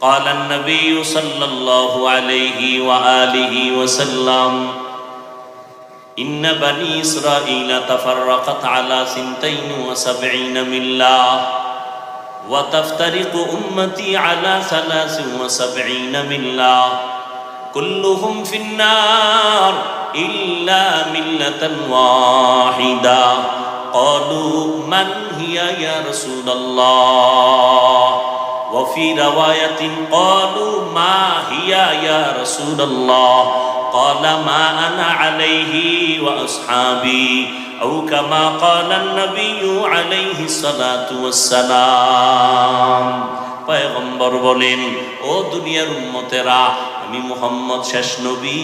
قال النبي صلى الله عليه وآله وسلم إن بني إسرائيل تفرقت على 72 ملة وتفترق أمتي على 73 ملة كلهم في النار إلا ملة واحدة قالوا من هي يا رسول الله وفي رواية قالوا ما هي يا رسول الله قال ما أنا عليه وأصحابي أو كما قال النبي عليه الصلاة والسلام। পয়গম্বর বলেন, ও দুনিয়ার উম্মতেরা, আমি মুহাম্মদ শেষ নবী।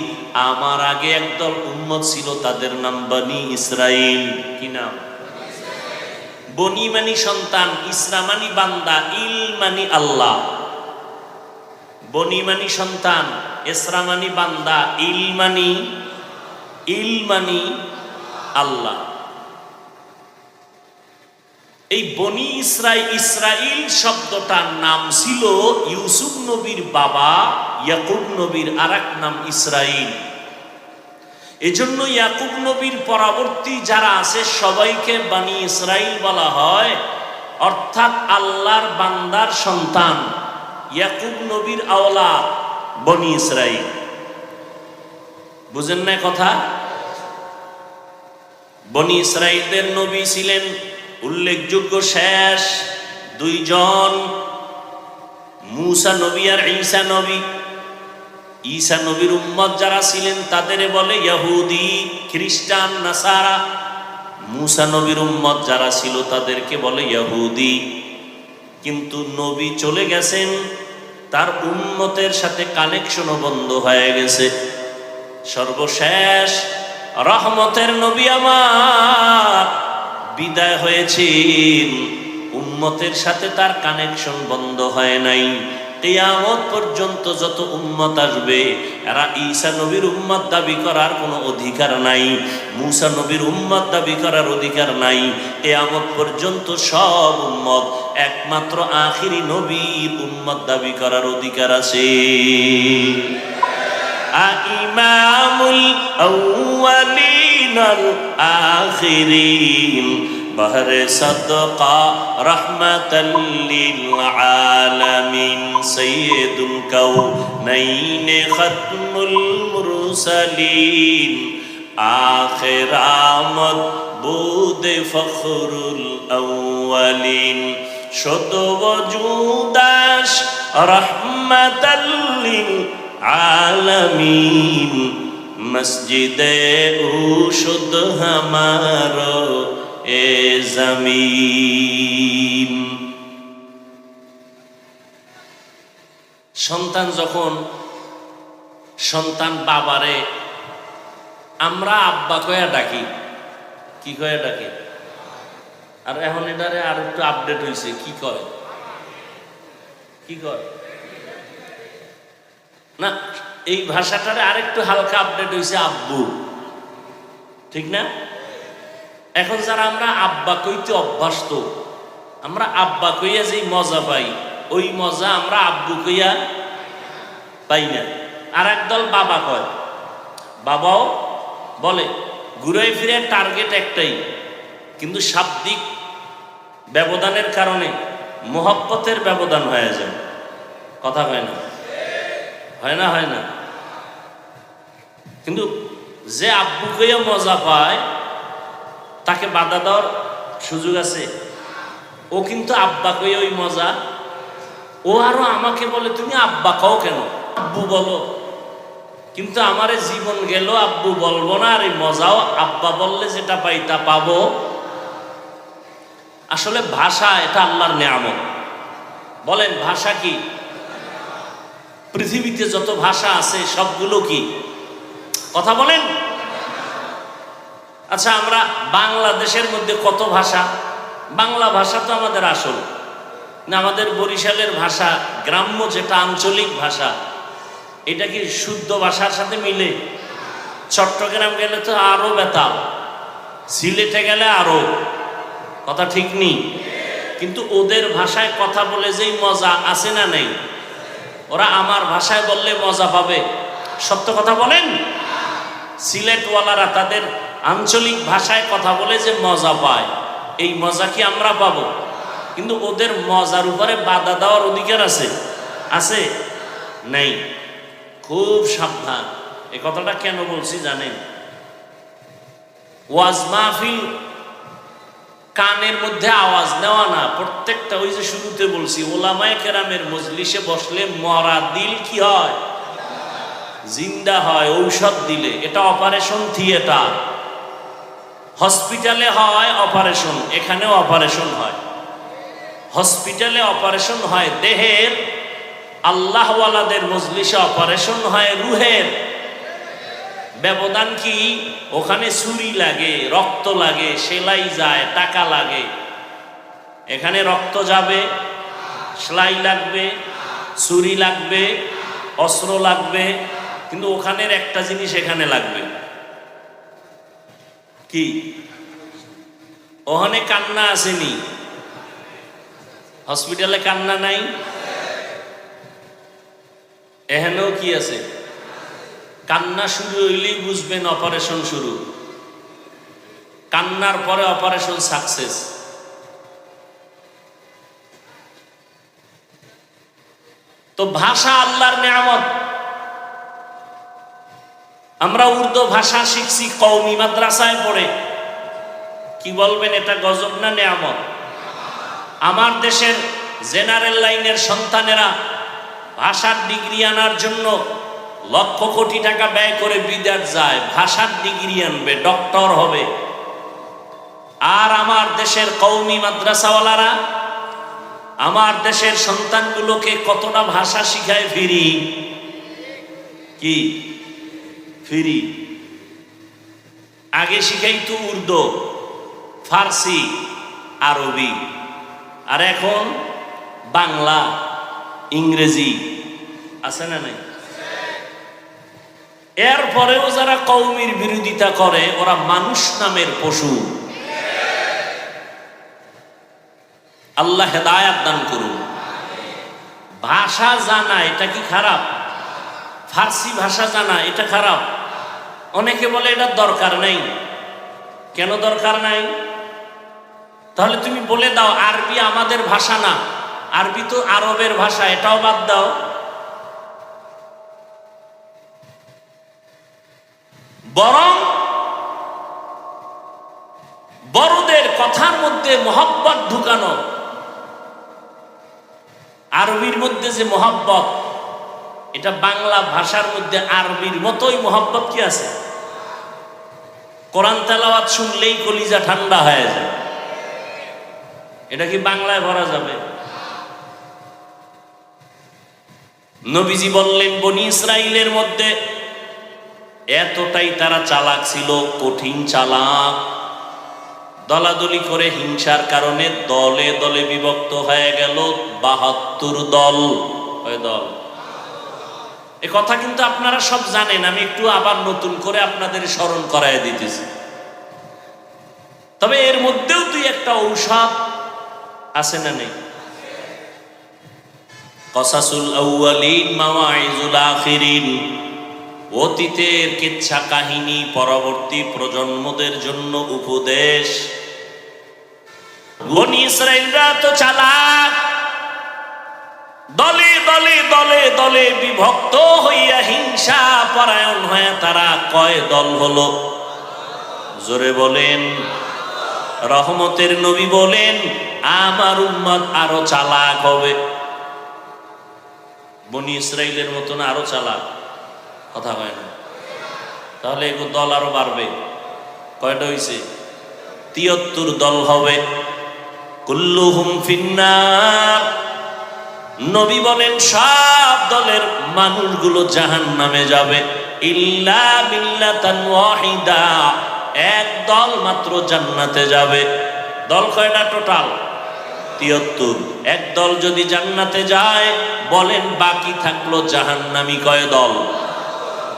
আমার আগে একদল উম্মত ছিল, তাদের নাম বনি ইসরাইল। কি নাম? বনি মানি সন্তান, ইসরা মানি বান্দা, ইল মানি আল্লাহ। বনি মানি সন্তান, ইসরা মানি বান্দা, ইল মানি আল্লাহ। এই বনি ইসরাইল শব্দটার নাম ছিল ইউসুফ নবীর বাবা ইয়াকুব নবীর আরেক নাম ইসরাইল। এজন্য ইয়াকুব নবীর পরবর্তী যারা আছে সবাইকে বনি ইসরাইল বলা হয়, অর্থাৎ আল্লাহর বান্দার সন্তান, ইয়াকুব নবীর আওলাদ বনি ইসরাইল। বুঝেন না কথা? বনি ইসরাইলদের নবী ছিলেন উল্লেখযোগ্য শেষ দুইজন, মূসা নবী আর ঈসা নবী। ঈসা নবীর উম্মত যারা ছিলেন তাদের বলে ইহুদি, খ্রিস্টান, নাসারা। মূসা নবীর উম্মত যারা ছিল তাদেরকে বলে ইহুদি। কিন্তু নবী চলে গেছেন, তার উম্মতের সাথে কানেকশনও বন্ধ হয়ে গেছে। সর্বশেষ রহমতের নবী আমার বিদায় হয়েছেন, উম্মতের সাথে তার কানেকশন বন্ধ হয় নাই। কিয়ামত পর্যন্ত যত উম্মত আসবে, এরা ঈসা নবীর উম্মত দাবি করার কোনো অধিকার নাই, মূসা নবীর উম্মত দাবি করার অধিকার নাই। কিয়ামত পর্যন্ত সব উম্মত একমাত্র আখিরি নবীর উম্মত দাবি করার অধিকার আছে। ইমামুল আউয়ালিন আল আখিরিন बहरे सदका रहमतल लिल आलमीन सय्यदुल कौनैन खत्मुल मुरसलीन आखिर आमद बुद फखरुल अव्वलीन शुद्ध वजूदाश रहमतल लिल आलमीन मस्जिदे उशुद हमारो ए जमीन। সন্তান যখন সন্তান বাবারে আমরা আব্বা কয়া ডাকি, কি কয়া ডাকি? আর এখন এটারে আর একটু আপডেট হয়েছে, কি কয়? কি কয় না, এই ভাষাটারে আরেকটু হালকা আপডেট হয়েছে আব্বু, ঠিক না? এখন যারা আমরা আব্বা কইতে অভ্যস্ত, আমরা আব্বা কইয়া যে মজা পাই, ওই মজা আমরা আব্বু কইয়া পাই না। আর একদল বাবা কয়, বাবাও বলে, ঘুরে ফিরে টার্গেট একটাই, কিন্তু শাব্দিক ব্যবধানের কারণে মোহব্বতের ব্যবধান হয়ে যায়। কথা হয় না, হয় না, হয় না। কিন্তু যে আব্বু কইয়া মজা পায় তাকে বাধা দেওয়ার সুযোগ আছে? ও কিন্তু আব্বা কইয়া ওই মজা, ও আরো আমাকে বলে তুমি আব্বা কও কেন, আব্বু বলো। কিন্তু আমারে জীবন গেল আব্বু বলবো না, আর এই মজাও আব্বা বললে যেটা পাই তা পাবো। আসলে ভাষা এটা আল্লাহর নেয়ামত। বলেন ভাষা কি? পৃথিবীতে যত ভাষা আছে সবগুলো কি? কথা বলেন। আচ্ছা, আমরা বাংলাদেশের মধ্যে কত ভাষা? বাংলা ভাষা তো আমাদের আসল না, আমাদের বরিশালের ভাষা, গ্রাম্য যেটা আঞ্চলিক ভাষা, এটা কি শুদ্ধ ভাষার সাথে মিলে? চট্টগ্রাম গেলে তো আরো বেতাল, সিলেটে গেলে আরো, কথা ঠিক নেই। কিন্তু ওদের ভাষায় কথা বলে যেই মজা আছে না নেই, ওরা আমার ভাষায় বললে মজা পাবে। সত্য কথা বলেন। সিলেটওয়ালারা তাদের আঞ্চলিক ভাষায় কথা বলে যে মজা পায়, এই মজা কি আমরা পাবো? কিন্তু ওদের মজার উপরে বাধা দেওয়ার অধিকার আছে? আছে? নাই। খুব সাবধান। এই কথাটা কেন বলছি জানেন? ওয়াজ মাহফিল কানের মধ্যে আওয়াজ নেওয়া না, প্রত্যেকটা, ওই যে শুরুতে বলছি, ওলামায়ে কেরামের মজলিসে বসলে মরা দিল কি হয়? জিন্দা হয় ঔষধ দিলে। এটা অপারেশন থিয়েটার। হসপিটালে হয় অপারেশন, এখানেও অপারেশন হয়। হসপিটালে অপারেশন হয় দেহের, আল্লাহওয়ালাদের মজলিসে অপারেশন হয় রুহের। ব্যবধান কি? ওখানে ছুরি লাগে, রক্ত লাগে, সেলাই যায়, টাকা লাগে। এখানে রক্ত যাবে, সেলাই লাগবে, ছুরি লাগবে, অস্ত্র লাগবে, কিন্তু ওখানের একটা জিনিস এখানে লাগবে, কি? ওখানে কান্না আসেনি, হসপিটালে কান্না নাই, এখানেও কি আছে? কান্না শুরু হইলেই বুঝবেন অপারেশন শুরু। কান্নার পরে অপারেশন সাকসেস। তো ভাষা আল্লাহর নেয়ামত। আমরা উর্দু ভাষা শিখছি কওমি মাদ্রাসায় পড়ে, কি বলবেন, এটা গজব না নেয়ামত? আমার দেশের জেনারেল লাইনের সন্তানেরা ভাষার ডিগ্রি আনার জন্য লক্ষ কোটি টাকা ব্যয় করে বিদেশ যায়, ভাষার ডিগ্রি আনবে, ডক্টর হবে। আর আমার দেশের কওমি মাদ্রাসাওয়ালারা আমার দেশের সন্তানগুলোকে কতটা ভাষা শিখায় ফ্রি। কি ফ্রি? আগে শিখাইতো উর্দু, ফার্সি, আরবি, আর এখন বাংলা, ইংরেজি। আছে না নাই? এরপরেও যারা কওমির বিরোধিতা করে ওরা মানুষ নামের পশু। আল্লাহ হেদায়াত দান করুন। ভাষা জানা এটা কি খারাপ? ফার্সি ভাষা জানা এটা খারাপ? অনেকে বলে এটা দরকার নাই। কেন দরকার নাই? তাহলে তুমি বলে দাও আরবি আমাদের ভাষা না, আরবি তো আরবের ভাষা, এটাও বাদ দাও। বরং বড়দের কথার মধ্যে মহব্বত ঢুকানো। আরবির মধ্যে যে মহব্বত, এটা বাংলা ভাষার মধ্যে আরবির মতোই মহব্বত কি আছে? কোরআন তেলাওয়াত শুনলেই কলিজা ঠান্ডা হয়ে যায়, এটা কি বাংলায় ভরা যাবে? নবীজি বললেন বনি ইসরাইলের মধ্যে এতটাই তারা চালাক ছিল, কঠিন চালাক, দলাদলি করে হিংসার কারণে দলে দলে বিভক্ত হয়ে গেল ৭২ দল। কয় দল? এ কথা কিন্তু আপনারা সব জানেন, আমি একটু আবার নতুন করে আপনাদের স্মরণ করায় দিতেছি। তবে এর মধ্যেও তুই একটা ঔষধ আছে না নেই? কসাসুল আউয়ালিন মাওয়াইজুল আখিরিন, অতীতের কিচ্ছা কাহিনী পরবর্তী প্রজন্মদের জন্য উপদেশ। বনি ইসরাইলরা তো চালাক, দলে দলে দলে দলে বিভক্ত হইয়া হিংসা পরায়ণ হয়ে তারা কয় দল হলো? জোরে বলেন। রহমতের নবী বলেন আমার উম্মত আরো চালাক হবে। বনি ইসরাইলের মতন আরো চালাক, কথা হয় না? তাহলে এগুলো দল আরো বাড়বে। কয়টা হইছে? ৭৩ দল হবে। কুল্লুহুম ফিন্নার, নবী বলেন সব দলের মানুষগুলো জাহান্নামে যাবে। ইল্লা মিল্লাতান ওয়াহিদা, এক দল মাত্র জান্নাতে যাবে। দল কয়টা টোটাল? ৭৩। এক দল যদি জান্নাতে যায়, বলেন বাকি থাকলো জাহান্নামী কয় দল?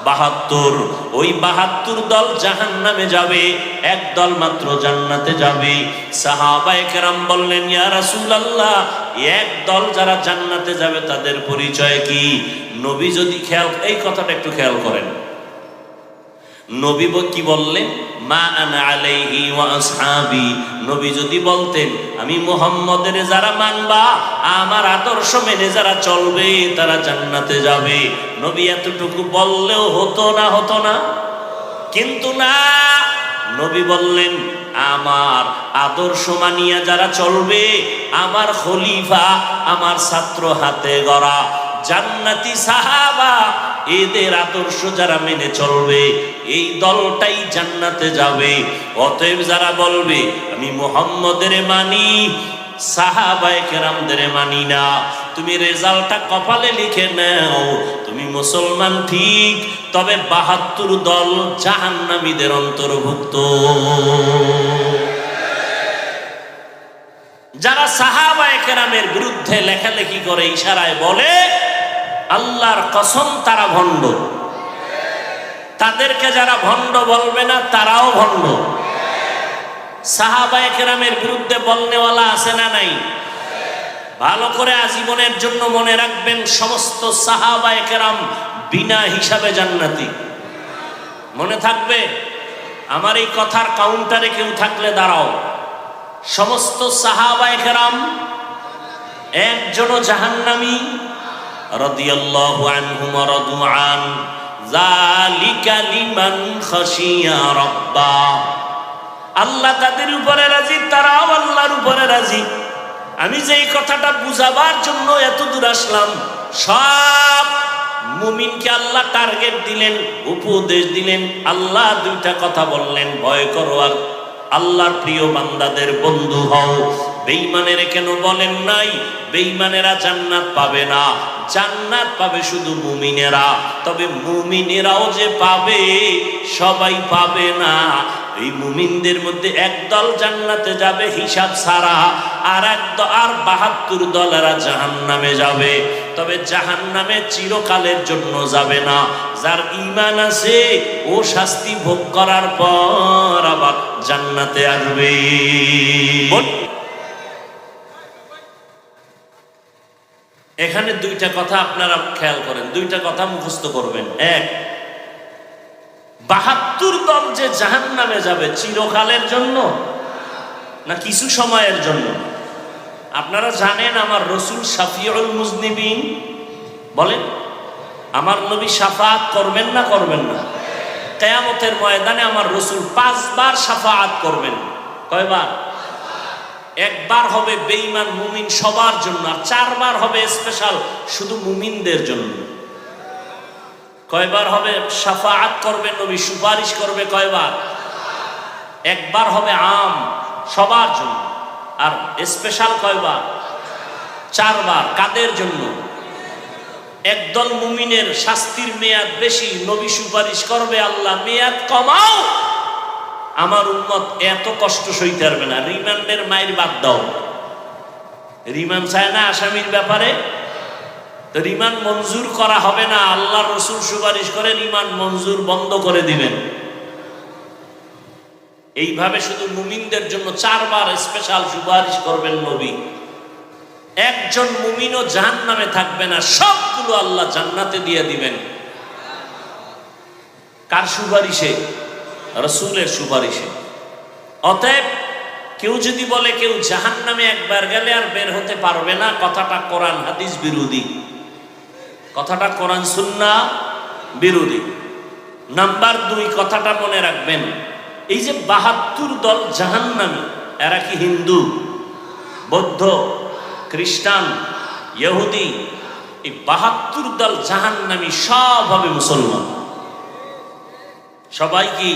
৭২। ওই ৭২ দল জাহান্নামে যাবে, এক দল মাত্র জান্নাতে যাবে। সাহাবায়ে কেরাম বললেন ইয়া রাসূলুল্লাহ, এক দল যারা জান্নাতে যাবে তাদের পরিচয় কি? নবী যদি এই কথাটা একটু খেয়াল করেন, নবী কি বললেন? মা আনা আলাইহি ওয়া আসহাবি। নবী যদি বলতেন আমি মুহাম্মদের যারা মানবা, আমার আদর্শ মেনে যারা চলবে তারা জান্নাতে যাবে, নবী এতটুকু বললেও হতো না? হতো না? কিন্তু না, নবী বললেন আমার আদর্শ মানিয়া যারা চলবে, আমার খলিফা, আমার ছাত্র হাতে গড়া জান্নাতি সাহাবা, এদের আদর্শ যারা মেনে চলবে এই দলটাই জান্নাতে যাবে। অতএব যারা বলবে আমি মুহাম্মদের মানি, সাহাবায়ে কেরামদের মানি না, তুমি রেজাল্টটা কপালে লিখে নাও, তুমি মুসলমান ঠিক, তবে ৭২ দল জাহান্নামীদের অন্তর্ভুক্ত। যারা সাহাবায়ে কেরামের বিরুদ্ধে লেখালেখি করে, ইশারায় বলে, আল্লাহর কসম তারা ভণ্ড। তাদেরকে যারা ভণ্ড বলবে না তারাও ভণ্ড। সাহাবায়ে কেরামের বিরুদ্ধে বলনেওয়ালা আছে না নাই? ভালো করে আজীবনের জন্য মনে রাখবেন, সমস্ত সাহাবায়ে কেরাম বিনা হিসাবে জান্নাতি। মনে থাকবে? আমার এই কথার কাউন্টারে কেউ থাকলে দাঁড়াও। সমস্ত সাহাবায়ে কেরাম একজনও জাহান্নামী। রাদিয়াল্লাহু আনহুম ওয়া রাদু আন, যালিকা লিমান খাশিয়া রাব্বা। আল্লাহ তাদের উপরে রাজি, তারাও আল্লাহর উপরে রাজি। আমি যে এই কথাটা বুঝাবার জন্য এত দূর আসলাম, সব মুমিনকে আল্লাহ টার্গেট দিলেন, উপদেশ দিলেন। আল্লাহ দুইটা কথা বললেন, ভয় করো আর আল্লাহর প্রিয় বান্দাদের বন্ধু হও। বেঈমানের কেন বলেন নাই? বেঈমানেরা জান্নাত পাবে না, জান্নাত পাবে শুধু মুমিনেরা। তবে মুমিনেরাও যে পাবে, সবাই পাবে না। এই মুমিনদের মধ্যে একদল জান্নাতে যাবে হিসাব ছাড়া, আর ৭২ দলেরা জাহান্নামে যাবে। তবে জাহান্নামে চিরকালের জন্য যাবে না। যার ঈমান আছে ও শাস্তি ভোগ করার পর আবার জান্নাতে আসবে। এখানে দুইটা কথা আপনারা খেয়াল করেন, দুইটা কথা মুখস্থ করবেন। এক, ৭২ দল যে জাহান্নামে যাবে চিরকালের জন্য, না কিছু সময়ের জন্য? আপনারা জানেন আমার রসুল শাফিউল মুজনিবিন, বলেন আমার নবী শাফাআত করবেন না করবেন না? কিয়ামতের ময়দানে আমার রসুল 5 বার শাফাআত করবেন। কয়বার? একবার হবে বেঈমান মুমিন সবার জন্য, আর 4 বার হবে স্পেশাল শুধু মুমিনদের জন্য। কয়বার হবে শাফাআত করবে নবী, সুপারিশ করবে কয়বার? একবার হবে আম সবার জন্য, আর স্পেশাল কয়বার? 4 বার। কাদের জন্য? একদল মুমিনের শাস্তির মেয়াদ বেশি, নবী সুপারিশ করবে আল্লাহ মেয়াদ কমাও, আমার উম্মত এত কষ্ট সইতে পারবে না, রিমান্ডের মাইর বাদ দাও। রিমান্ড চায় না আসামির ব্যাপারে, তো রিমান্ড মঞ্জুর করা হবে না, আল্লাহ রসুল সুপারিশ করে রিমান্ড মঞ্জুর বন্ধ করে দিবেন। এইভাবে শুধু মুমিনদের জন্য 4 বার স্পেশাল সুপারিশ করবেন নবী। একজন মুমিনও জাহান্নামে থাকবে না, সবগুলো আল্লাহ জান্নাতে দিয়ে দিবেন। কার সুপারিশে? রাসূলের সুপারিশে। অতএব কেউ যদি বলে কেউ জাহান্নামে একবার গেলে আর বের হতে পারবে না, কথাটা কোরআন হাদিস বিরোধী, কথাটা কোরআন সুন্নাহ বিরোধী। নাম্বার 2 কথাটা মনে রাখবেন, এই যে 72 দল জাহান্নামী, এরা কি হিন্দু, বৌদ্ধ, খ্রিস্টান, ইহুদি? এই 72 দল জাহান্নামী সব হবে মুসলমান। সবাই কি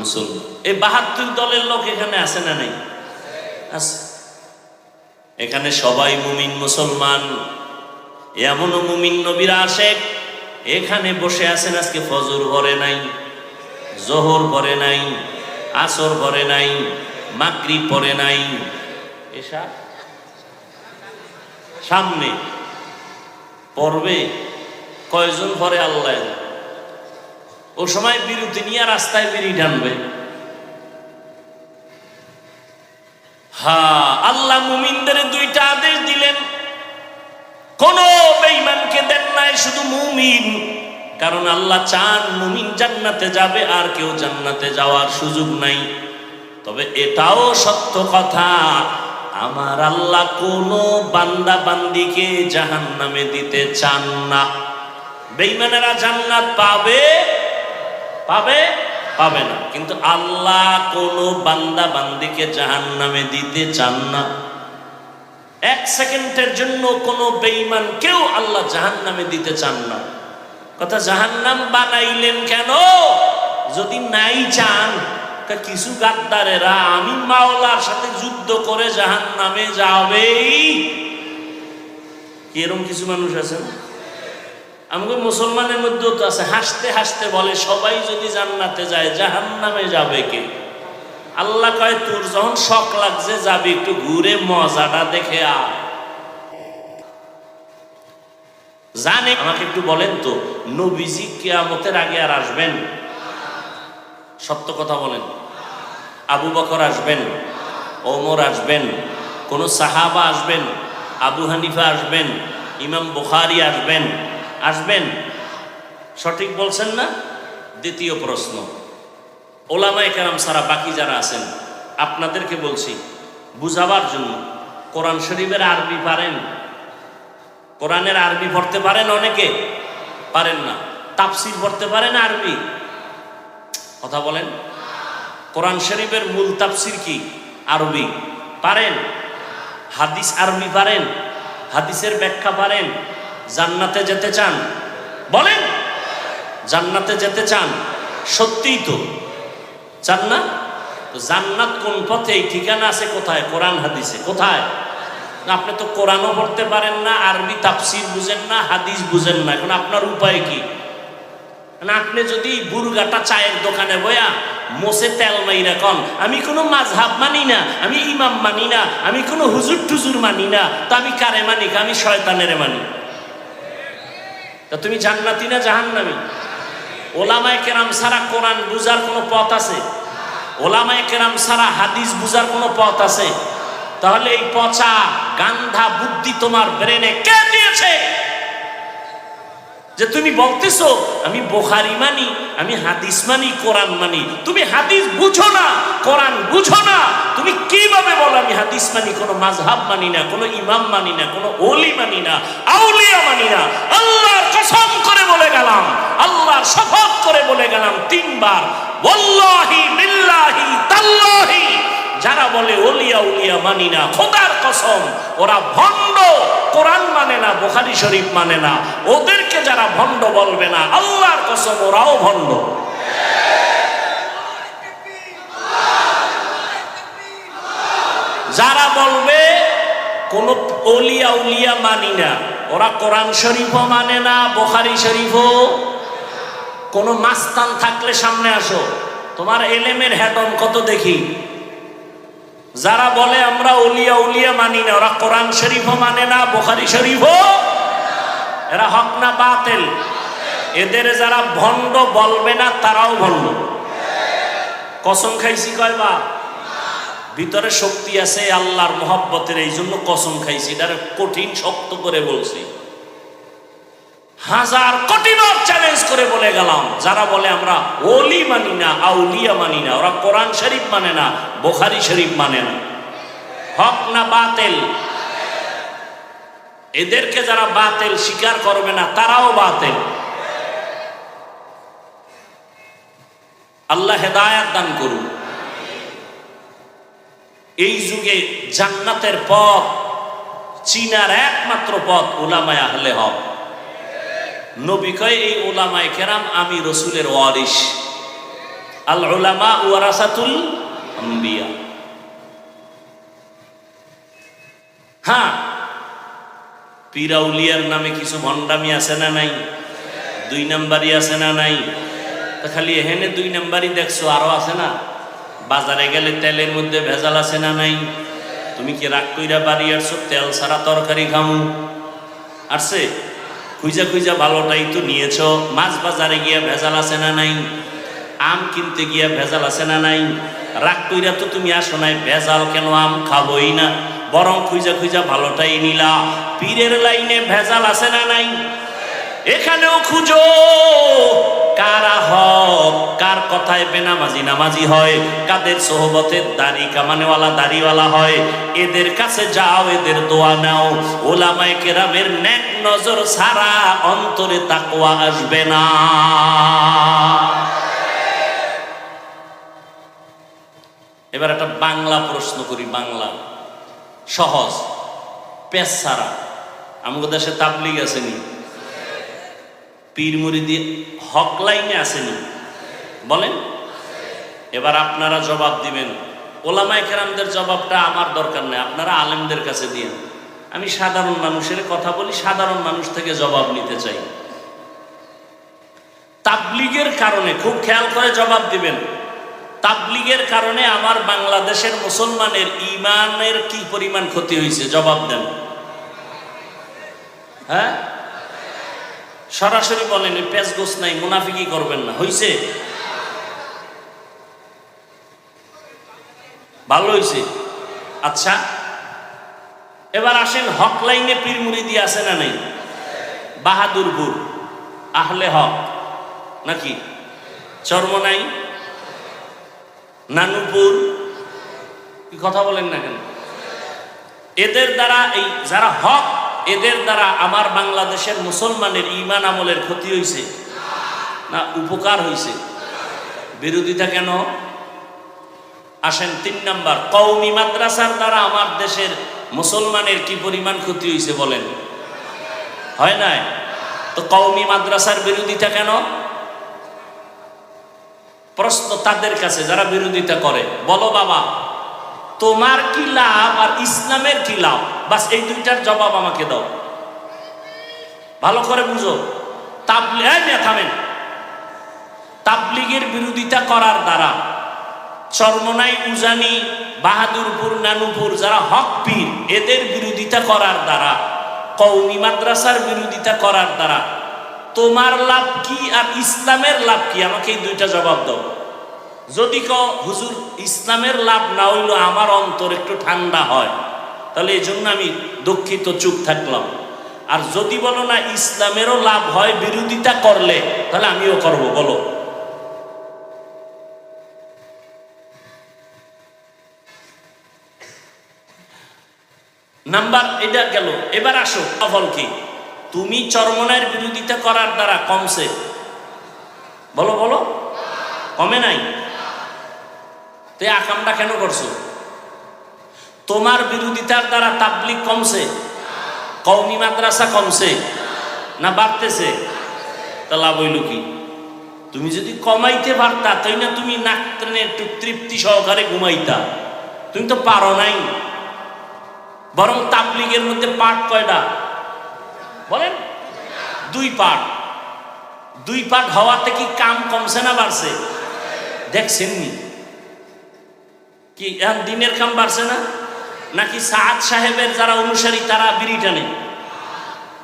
মুসলমান? এই 72 দলের লোক এখানে আছে না নেই? আছে। এখানে সবাই মুমিন মুসলমান। এমনও মুমিন নবীরা আশেক এখানে বসে আছেন, আজকে ফজর পড়ে নাই, জোহর পড়ে নাই, আসর পড়ে নাই, মাগরিব পড়ে নাই, এশা সামনে পড়বে। কয়জন পরে আল্লাহ? ও সময় বিরতি নিয়ে রাস্তায় বেরিয়ে টানবে। হ্যাঁ, আল্লাহ মুমিনদের 2টা আদেশ দিলেন, কোন বেঈমানকে দেন নাই, শুধু মুমিন। কারণ আল্লাহ চান মুমিন জান্নাতে যাবে, আর কেউ জান্নাতে যাওয়ার সুযোগ নাই। তবে এটাও সত্য কথা, আমার আল্লাহ কোন বান্দা বান্দিকে জাহান্নামে দিতে চান না। বেঈমানেরা জান্নাত পাবে পাবে পাবে না, কিন্তু আল্লাহ কোন বান্দা বান্দিকে জাহান্নামে দিতে চান না। 1 সেকেন্ডের জন্য কোন বেঈমান কেউ আল্লাহ জাহান্নামে দিতে চান না। কথা, জাহান্নাম বানাইলেন কেন যদি নাই চান? কিছু গাদ্দারেরা আমি মাওলার সাথে যুদ্ধ করে জাহান্নামে যাবেই, এরকম কিছু মানুষ আছেন। আমাদের মুসলমানের মধ্যেও তো আছে, হাসতে হাসতে বলে সবাই যদি জান্নাতে যায় জাহান্নামে যাবে কে? আল্লাহ কয় তোর যখন শখ লাগছে যাবি, একটু ঘুরে মজাটা দেখে আয়। জানে আমাকে একটু বলেন তো, নবীজি কিয়ামতের আগে আর আসবেন? সত্য কথা বলেন। আবু বকর আসবেন, ওমর আসবেন, কোন সাহাবা আসবেন, আবু হানিফা আসবেন, ইমাম বুখারী আসবেন? আসবেন? সঠিক বলছেন না? দ্বিতীয় প্রশ্ন, ওলামায়ে কেরাম ছাড়া বাকি যারা আছেন আপনাদেরকে বলছি বুঝাবার জন্য, কোরআন শরীফের আরবি পারেন? কোরআনের আরবি পড়তে পারেন? অনেকে পারেন না। তাফসীর পড়তে পারেন আরবি? কথা বলেন। কোরআন শরীফের মূল তাফসীর কি? আরবি। পারেন? হাদিস আরবি পারেন? হাদিসের ব্যাখ্যা পারেন? জান্নাতে যেতে চান? বলেন, জান্নাতে যেতে চান? সত্যিই তো চান না? তো জান্নাত কোন পথে, এই ঠিকানা আছে কোথায়? কোরআন হাদিসে। কোথায়? আপনি তো কোরআনও পড়তে পারেন না, আরবি তাফসীর বুঝেন না, হাদিস বুঝেন না, এখন আপনার উপায় কি? আপনি যদি বুরগাটা চায়ের দোকানে বয়া মোসে তেল মাইরা কন আমি কোনো মাযহাব মানি না, আমি ইমাম মানি না, আমি কোনো হুজুর টুজুর মানি না, তা আমি কারে মানি? আমি শয়তানের মানি। তা তুমি জান্নাতি না জাহান্নামী? ওলামায়ে কেরাম ছাড়া কোরআন বুঝার কোনো পথ আছে? ওলামায়ে কেরাম ছাড়া হাদিস বুঝার কোনো পথ আছে? তাহলে এই পচা গান্ধা বুদ্ধি তোমার ব্রেনে কে দিয়েছে? যে তুমি বলতেছো আমি বুখারী মানি, আমি হাদিস মানি, কোরআন মানি। তুমি হাদিস বুঝো না, কোরআন বুঝো না, তুমি কিভাবে বলো আমি হাদিস মানি? কোনো মাযহাব মানি না, কোনো ইমাম মানি না, কোনো ওলি মানি না, আউলিয়া মানি না। আল্লাহর কসম করে বলে গেলাম, আল্লাহর শপথ করে বলে গেলাম 3 বার, ওয়াল্লাহি বিল্লাহি তাল্লাহি, যারা বলে ওলিয়া উলিয়া মানি না, খোদার কসম ওরা ভণ্ড। কোরআন মানে না, বুখারী শরীফ মানে না, ওদেরকে যারা ভণ্ড বলবে না, আল্লাহর কসম ওরাও ভণ্ড। যারা বলবে কোন ওলিয়া উলিয়া মানি না, ওরা কোরআন শরীফও মানে না, বুখারী শরীফও। কোন মাস্তান থাকলে সামনে আসো, তোমার এলেমের হেডন কত দেখি। যারা বলে আমরা ওলিয়া উলিয়া মানি না, ওরা কোরআন শরীফও মানে না, বুখারী শরীফও। এরা হক না বাতিল? এদের যারা ভণ্ড বলবে না, তারাও ভণ্ড। কসম খাইছি কয়বার? ভিতরে শক্তি আছে আল্লাহর মহব্বতের, এই জন্য কসম খাইছি, এটা কঠিন শক্ত করে বলছি। 1000 কোটি বার চ্যালেঞ্জ করে বলে গেলাম, যারা বলে আমরা ওলি মানি না, আউলিয়া মানি না, ওরা কোরআন শরীফ মানে না, বুখারী শরীফ মানে না। হক না বাতিল? এদেরকে যারা বাতিল স্বীকার করবে না, তারাও বাতিল। আল্লাহ হেদায়েত দান করুন। এই যুগে জান্নাতের পথ চিনার একমাত্র পথ উলামায়ে আহলে হক। নবী কয় এই উলামায়ে কেরাম আমি রাসূলের ওয়ারিস, আল উলামা ওয়ারাসাতুল আম্বিয়া। হ্যাঁ, পীরাউলিয়ার নামে কিছু ভণ্ডামি আছে না নাই? 2 নাম্বারই আছে না নাই? তা খালি এখানে 2 নাম্বারই দেখছো, আরো আছে না? বাজারে গেলে তেলের মধ্যে ভেজাল আছে না নাই? তুমি কি রাগ কইরা বাড়ি আসছো তেল ছাড়া তরকারি খামু? আসছে? খুঁজা খুঁজা ভালোটাই তো নিয়েছ। মাছ বাজারে গিয়া ভেজাল আছে না নাই? আম কিনতে গিয়া ভেজাল আছে না নাই? রাগ কইরা তো তুমি আসো নাই, ভেজাল কেন আম খাবোই না, বরং খুঁজা খুঁজা ভালোটাই নিলা। পীরের লাইনে ভেজাল আছে না নাই? এখানেও খুঁজো কারা হক, কার কথায় বেনামাজি নামাজি হয়, কাদের সোহবতে দাড়ি কামানেওয়ালা দাড়িওয়ালা হয়, এদের কাছে যাও, এদের দোয়া নাও। উলামায়ে কেরামের নেক নজর ছাড়া অন্তরে তাকওয়া আসবে না। এবার একটা বাংলা প্রশ্ন করি, বাংলা সহজ, পেশ ছাড়া। আমাদের দেশে তাবলীগ আসেনি, পীর মুরিদি হক লাইনে আসেনি, বলেন? এবার আপনারা জবাব দিবেন। ওলামায়ে কেরামদের জবাবটা আমার দরকার নেই, আপনারা আলেমদের কাছে দিন। আমি সাধারণ মানুষের কথা বলি, সাধারণ মানুষ থেকে জবাব নিতে চাই। তাবলীগের কারণে, খুব খেয়াল করে জবাব দিবেন, তাবলীগের কারণে আমার বাংলাদেশের মুসলমানের ঈমানের কি পরিমাণ ক্ষতি হয়েছে? জবাব দেন। হ্যাঁ, সরাসরি বলেন, পেঁচ গোছ নাই, মুনাফিকি করবেন না। হইছে? ভালো হইছে? আচ্ছা, এবার আসেন হক লাইনে পীর মুরিদি আছে না নাই? বাহাদুরপুর আহলে হক নাকি? চরমনাই, নানুপুর, কি কথা বলেন না কেন? এদের দ্বারা, এই যারা হক, এদের দ্বারা আমার বাংলাদেশের মুসলমানের ঈমান আমলের ক্ষতি হয়েছে না উপকার হয়েছে? বিরোধিতা কেন? আসেন 3 নাম্বার, কওমি মাদ্রাসার দ্বারা আমার দেশের মুসলমানের কি পরিমাণ ক্ষতি হয়েছে বলেন? হয় নাই? তো কওমি মাদ্রাসার বিরোধিতা কেন? প্রশ্ন তাদের কাছে যারা বিরোধিতা করে, বলো বাবা তোমার কি লাভ আর ইসলামের কি লাভ? বাস এই 2টার জবাব আমাকে দাও, ভালো করে বুঝো। থামেন। তাবলীগের বিরোধিতা করার দ্বারা চরমনাই, উজানি, বাহাদুরপুর, নানুপুর যারা হক পীর, এদের বিরোধিতা করার দ্বারা, কওমি মাদ্রাসার বিরোধিতা করার দ্বারা তোমার লাভ কি আর ইসলামের লাভ কি? আমাকে এই 2টা জবাব দাও। যদি কও হুজুর ইসলামের লাভ না হইলো আমার অন্তর একটু ঠান্ডা হয়, তাহলে এই জন্য আমি দুঃখিত, চুপ থাকলাম। আর যদি বলো না ইসলামেরও লাভ হয় বিরোধিতা করলে, তাহলে আমিও করব। বলো নাম্বার এটা গেল। এবার আসো ফল কি? তুমি চরমনায়ের বিরোধিতা করার দ্বারা কমছে? বলো বলো, কমে নাই। তে আকামটা কেন করছো? তোমার বিরোধিতার দ্বারা তাবলিগ কমছে? কওমি মাদ্রাসা কমছে না বাড়তেছে? তা লাভ হইল কি? তুমি যদি কমাইতে পারতা তাই না তুমি নাক টেনে একটু তৃপ্তি সহকারে ঘুমাইতা। তুমি তো পারো নাই। বরং তাবলিগের মধ্যে পার্ট কয়টা বলেন? 2 পার্ট। 2 পার্ট হওয়াতে কি কাম কমছে না বাড়ছে? দেখছেন নি কি এখন দিনের কাম বাড়ছে না? নাকি সাদ সাহেবের যারা অনুসারী তারা বিড়ি টানে,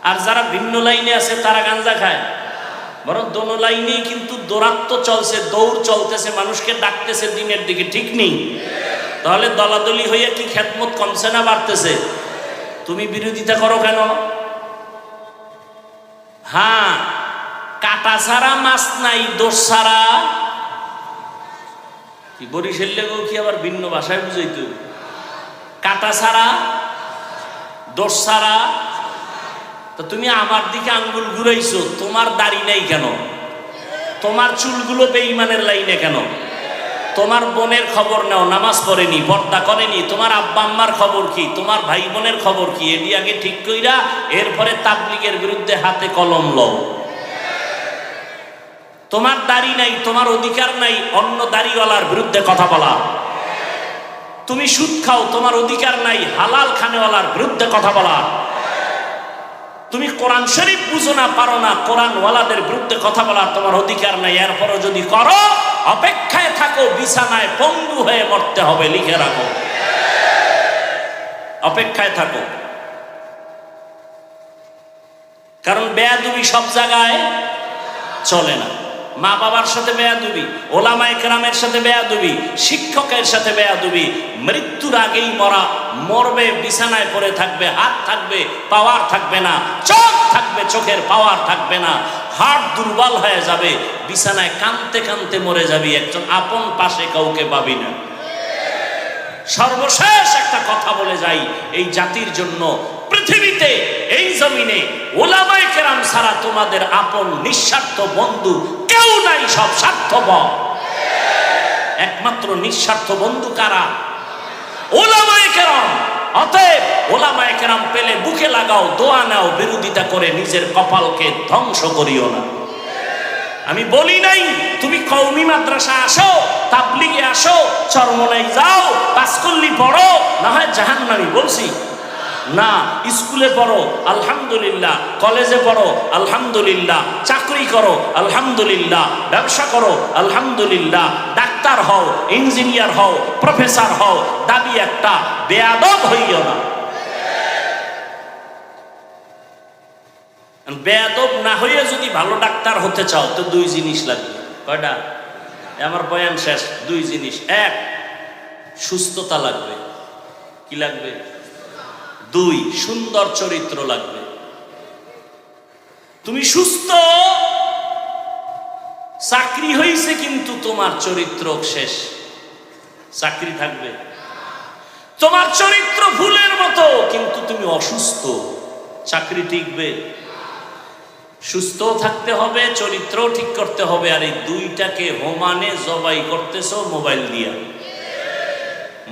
আর যারা ভিন্ন লাইনে আছে তারা গাঞ্জা খায়? বরং দোনো লাইনেই কিন্তু দৌরাত্ম চলছে, দৌড় চলতেছে, মানুষকে ডাকতেছে দিনের দিকে, ঠিক নেই? তাহলে দলাদলি হইয়া কি খেদমত কমছে না বাড়তেছে? তুমি বিরোধিতা করো কেন? হ্যাঁ, কাটা ছাড়া মাছ নাই, দোষ ছাড়া কি? বরিশাল লেগেও কি আবার ভিন্ন ভাষায় বুঝাইতো? কাটা ছাড়া দোষ ছাড়া। তো তুমি আমার দিকে আঙ্গুল ঘুরাইছো, তোমার দাড়ি নাই কেন? তোমার চুলগুলো বেঈমানের লাইনে কেন? তোমার বোনের খবর নাও, নামাজ পড়েনি, পর্দা করেনি, তোমার আব্বা আম্মার খবর কি, তোমার ভাই বোনের খবর কি, এটি আগে ঠিক কইরা এরপরে তাবলিগের বিরুদ্ধে হাতে কলম লও। তোমার দাড়ি নাই, তোমার অধিকার নাই অন্য দাড়িওয়ালার বিরুদ্ধে কথা বলা। তুমি সুদ খাও, তোমার অধিকার নাই হালাল খানেওয়ালার বিরুদ্ধে কথা বলা। তুমি কোরআন শরীফ বুঝো না, পারো না, কোরআনওয়ালাদের বিরুদ্ধে কথা বলার তোমার অধিকার নাই। এরপরও যদি করো, অপেক্ষায় থাকো, বিছানায় পঙ্গু হয়ে মরতে হবে, লিখে রাখো। অপেক্ষায় থাকো, কারণ বেয়াদবি সব জায়গায় চলে না। মা বাবার সাথে বেয়াদবি, ওলামায়ে কেরামের সাথে বেয়াদবি, শিক্ষকের সাথে বেয়াদবি। মৃত্যুর আগেই মরা, মরবে, বিছানায় পড়ে থাকবে, হাত থাকবে, পাওয়ার থাকবে না, চোখ থাকবে, চোখের পাওয়ার থাকবে না, হার্ট দুর্বল হয়ে যাবে, বিছানায় কাঁদতে কাঁদতে মরে যাবি, একজন আপন পাশে কাউকে পাবি না। সর্বশেষ একটা কথা বলে যাই, এই জাতির জন্য পৃথিবীতে, এই জমিনে ওলামায়ে কেরাম ছাড়া তোমাদের আপন নিঃস্বার্থ বন্ধু কেউ নাই, সব স্বার্থপর। একমাত্র নিঃস্বার্থ বন্ধু কারা? ওলামায়ে কেরাম। অতএব ওলামায়ে কেরাম পেলে বুকে লাগাও, দোয়া নাও, বিরোধিতা করে নিজের কপালকে ধ্বংস করিও না। আমি বলি নাই তুমি কওমি মাদ্রাসা আসো, তাবলিগে আসো, চরমনাই যাও, পাঁচকল্লি পড়ো, না হয় জাহান্নামী, বলছি না। স্কুলে পড়ো আলহামদুলিল্লাহ, কলেজে পড়ো আলহামদুলিল্লাহ, চাকরি করো আলহামদুলিল্লাহ, ব্যবসা করো আলহামদুলিল্লাহ, ডাক্তার হও, ইঞ্জিনিয়ার হও, প্রফেসর হও, দাবি একটা, বেয়াদব হইও না। বেয়াদব না হইয়া যদি ভালো ডাক্তার হতে চাও তো 2 জিনিস লাগবে। কয়টা? আমার বয়ান শেষ। 2 জিনিস। 1, সুস্থতা লাগবে। কি লাগবে? 2, সুন্দর চরিত্র লাগবে। তুমি সুস্থ, চাকরি হইছে, কিন্তু তোমার চরিত্র শেষ, চাকরি থাকবে? তোমার চরিত্র ফুলের মতো, কিন্তু তুমি অসুস্থ, চাকরি টিকবে? সুস্থ থাকতে হবে, চরিত্রও ঠিক করতে হবে। আর এই 2টাকে হোমানে জবাই করতেছো মোবাইল দিয়া।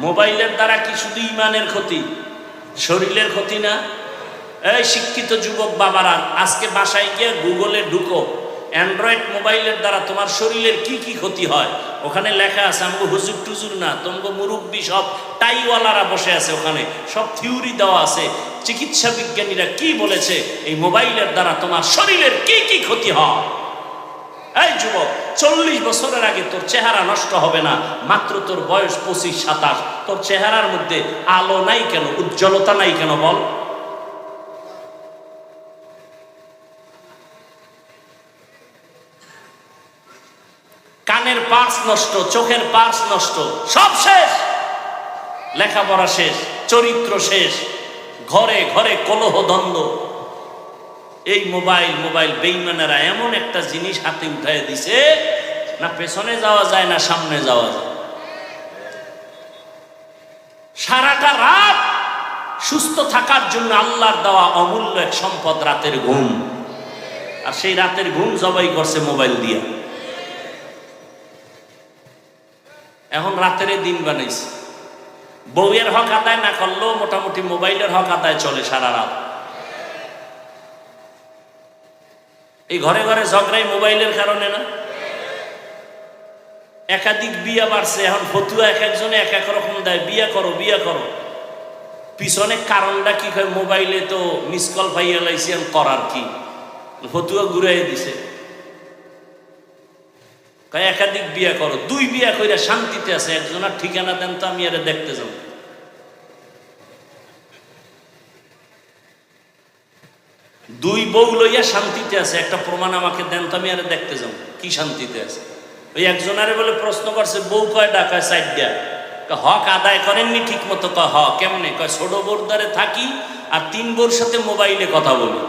মোবাইলের দ্বারা কি শুধু ইমানের ক্ষতি, শরীরের ক্ষতি না? এই শিক্ষিত যুবক বাবারা, আজকে বাসায় গিয়ে গুগলে ঢুকো, অ্যান্ড্রয়েড মোবাইলের দ্বারা তোমার শরীরের কি কি ক্ষতি হয় ওখানে লেখা আছে। আমাকে হুজুর টুজুর না, তোমাকে মুরব্বী সব টাইওয়ালারা বসে আছে, ওখানে সব থিওরি দেওয়া আছে, চিকিৎসা বিজ্ঞানীরা কি বলেছে এই মোবাইলের দ্বারা তোমার শরীরের কি কি ক্ষতি হয়। এই যুবক, 40 বছরের আগে তোর চেহারা নষ্ট হবে না, মাত্র তোর বয়স 25-27, তোর চেহারার মধ্যে আলো নাই কেন, উজ্জ্বলতা নাই কেন বল? কানের পার্স নষ্ট, চোখের পার্স নষ্ট, সব শেষ, লেখাপড়া শেষ, চরিত্র শেষ, ঘরে ঘরে কলহ দ্বন্দ্ব, এই মোবাইল মোবাইল বেঈমানেরা এমন একটা জিনিস হাতে উঠায় দিছে, না পেছনে যাওয়া যায় না সামনে যাওয়া যায়। সারাটা রাত সুস্থ থাকার জন্য আল্লাহর দেওয়া অমূল্য এক সম্পদ রাতের ঘুম, আর সেই রাতের ঘুম জবাই করছে মোবাইল দিয়ে। এখন রাতের দিন বানাইছে। বউয়ের হক আদায় না করলেও মোটামুটি মোবাইলের হক আদায় চলে সারা রাত। এই ঘরে ঘরে ঝগড়াই মোবাইলের কারণে না? একাধিক বিয়া বাড়ছে, এখন ফতুয়া এক একজনে এক এক রকম দেয়, বিয়া করো বিয়া করো। পিছনে কারণটা কি হয়? মোবাইলে তো মিস কল পাইয়া লাইছি, করার কি? ফতুয়া ঘুরাই দিছে, একাধিক বিয়া করো। দুই বিয়া কইরা শান্তিতে আছে, একজনের ঠিকানা দেন তো আমি আরে দেখতে যাব। দুই বউ লইয়া শান্তিতে আছে, একটা প্রমাণ আমাকে দেন তো আমি আরে দেখতে যাব কি শান্তিতে আছে। ওই একজনারে বলে প্রশ্ন করছে, বউ কয়টা? কয় 4টা। হক আদায় করেননি ঠিক মতো? কয় হ। কেমনে? কয় ছোট বোর দ্বারে থাকি আর 3 বোর সাথে মোবাইলে কথা বলি,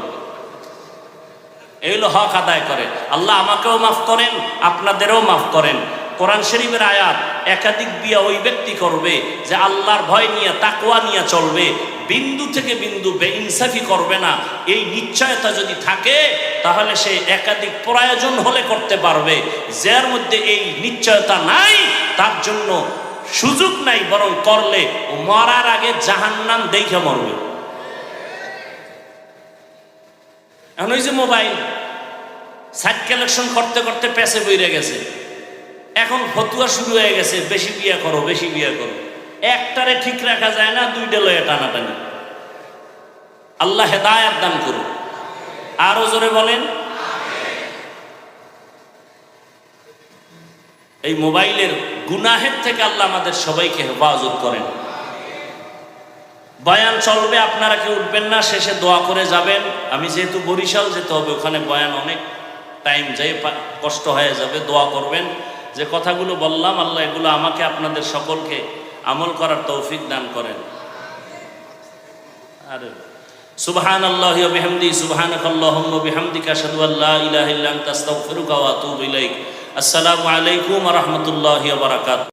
এই হলো হক আদায় করে। আল্লাহ আমাকেও মাফ করেন, আপনাদেরও মাফ করেন। কোরআন শরীফের আয়াত, একাধিক বিয়া ওই ব্যক্তি করবে যে আল্লাহর ভয় নিয়ে তাকওয়া নিয়ে চলবে, বিন্দু থেকে বিন্দু বেইনসাফি করবে না। এই নিশ্চয়তা যদি থাকে তাহলে সে একাধিক প্রয়োজন হলে করতে পারবে। যার মধ্যে এই নিশ্চয়তা নাই তার জন্য সুযোগ নাই, বরং করলে ও মরার আগে জাহান্নাম দেখে মরবে। এখন ওই যে মোবাইল সাইট কালেকশন করতে করতে পেছে বইরে গেছে, এখন ফতুয়া শুরু হয়ে গেছে, বেশি বিয়া করো বেশি বিয়া করো। একটারে ঠিক রাখা যায় না, 2টা লয়ে টানাটানি। আল্লাহ হেদায়েত দান করুন। আরো জোরে বলেন। এই মোবাইলের গুনাহের থেকে আল্লাহ আমাদের সবাইকে হেফাজত করেন। বয়ান চলবে, আপনারা কেউ উঠবেন না, শেষে দোয়া করে যাবেন। আমি যেহেতু বরিশাল যেতে হবে, ওখানে বয়ান অনেক টাইম যাই, কষ্ট হয়ে যাবে। দোয়া করবেন যে কথাগুলো বললাম, আল্লাহ এগুলো আমাকে আপনাদের সকলকে আমল করার তৌফিক দান করেন। আর সুবহানাল্লাহি ওয়া বিহামদিহি সুবহানাকাল্লাহুম্মা ওয়া বিহামদিকা আশহাদু আল্লা ইলাহা ইল্লা আনতা আস্তাগফিরুকা ওয়া আতুবু ইলাইক। আসসালামু আলাইকুম ওয়া রাহমাতুল্লাহি ওয়া বারাকাতুহু।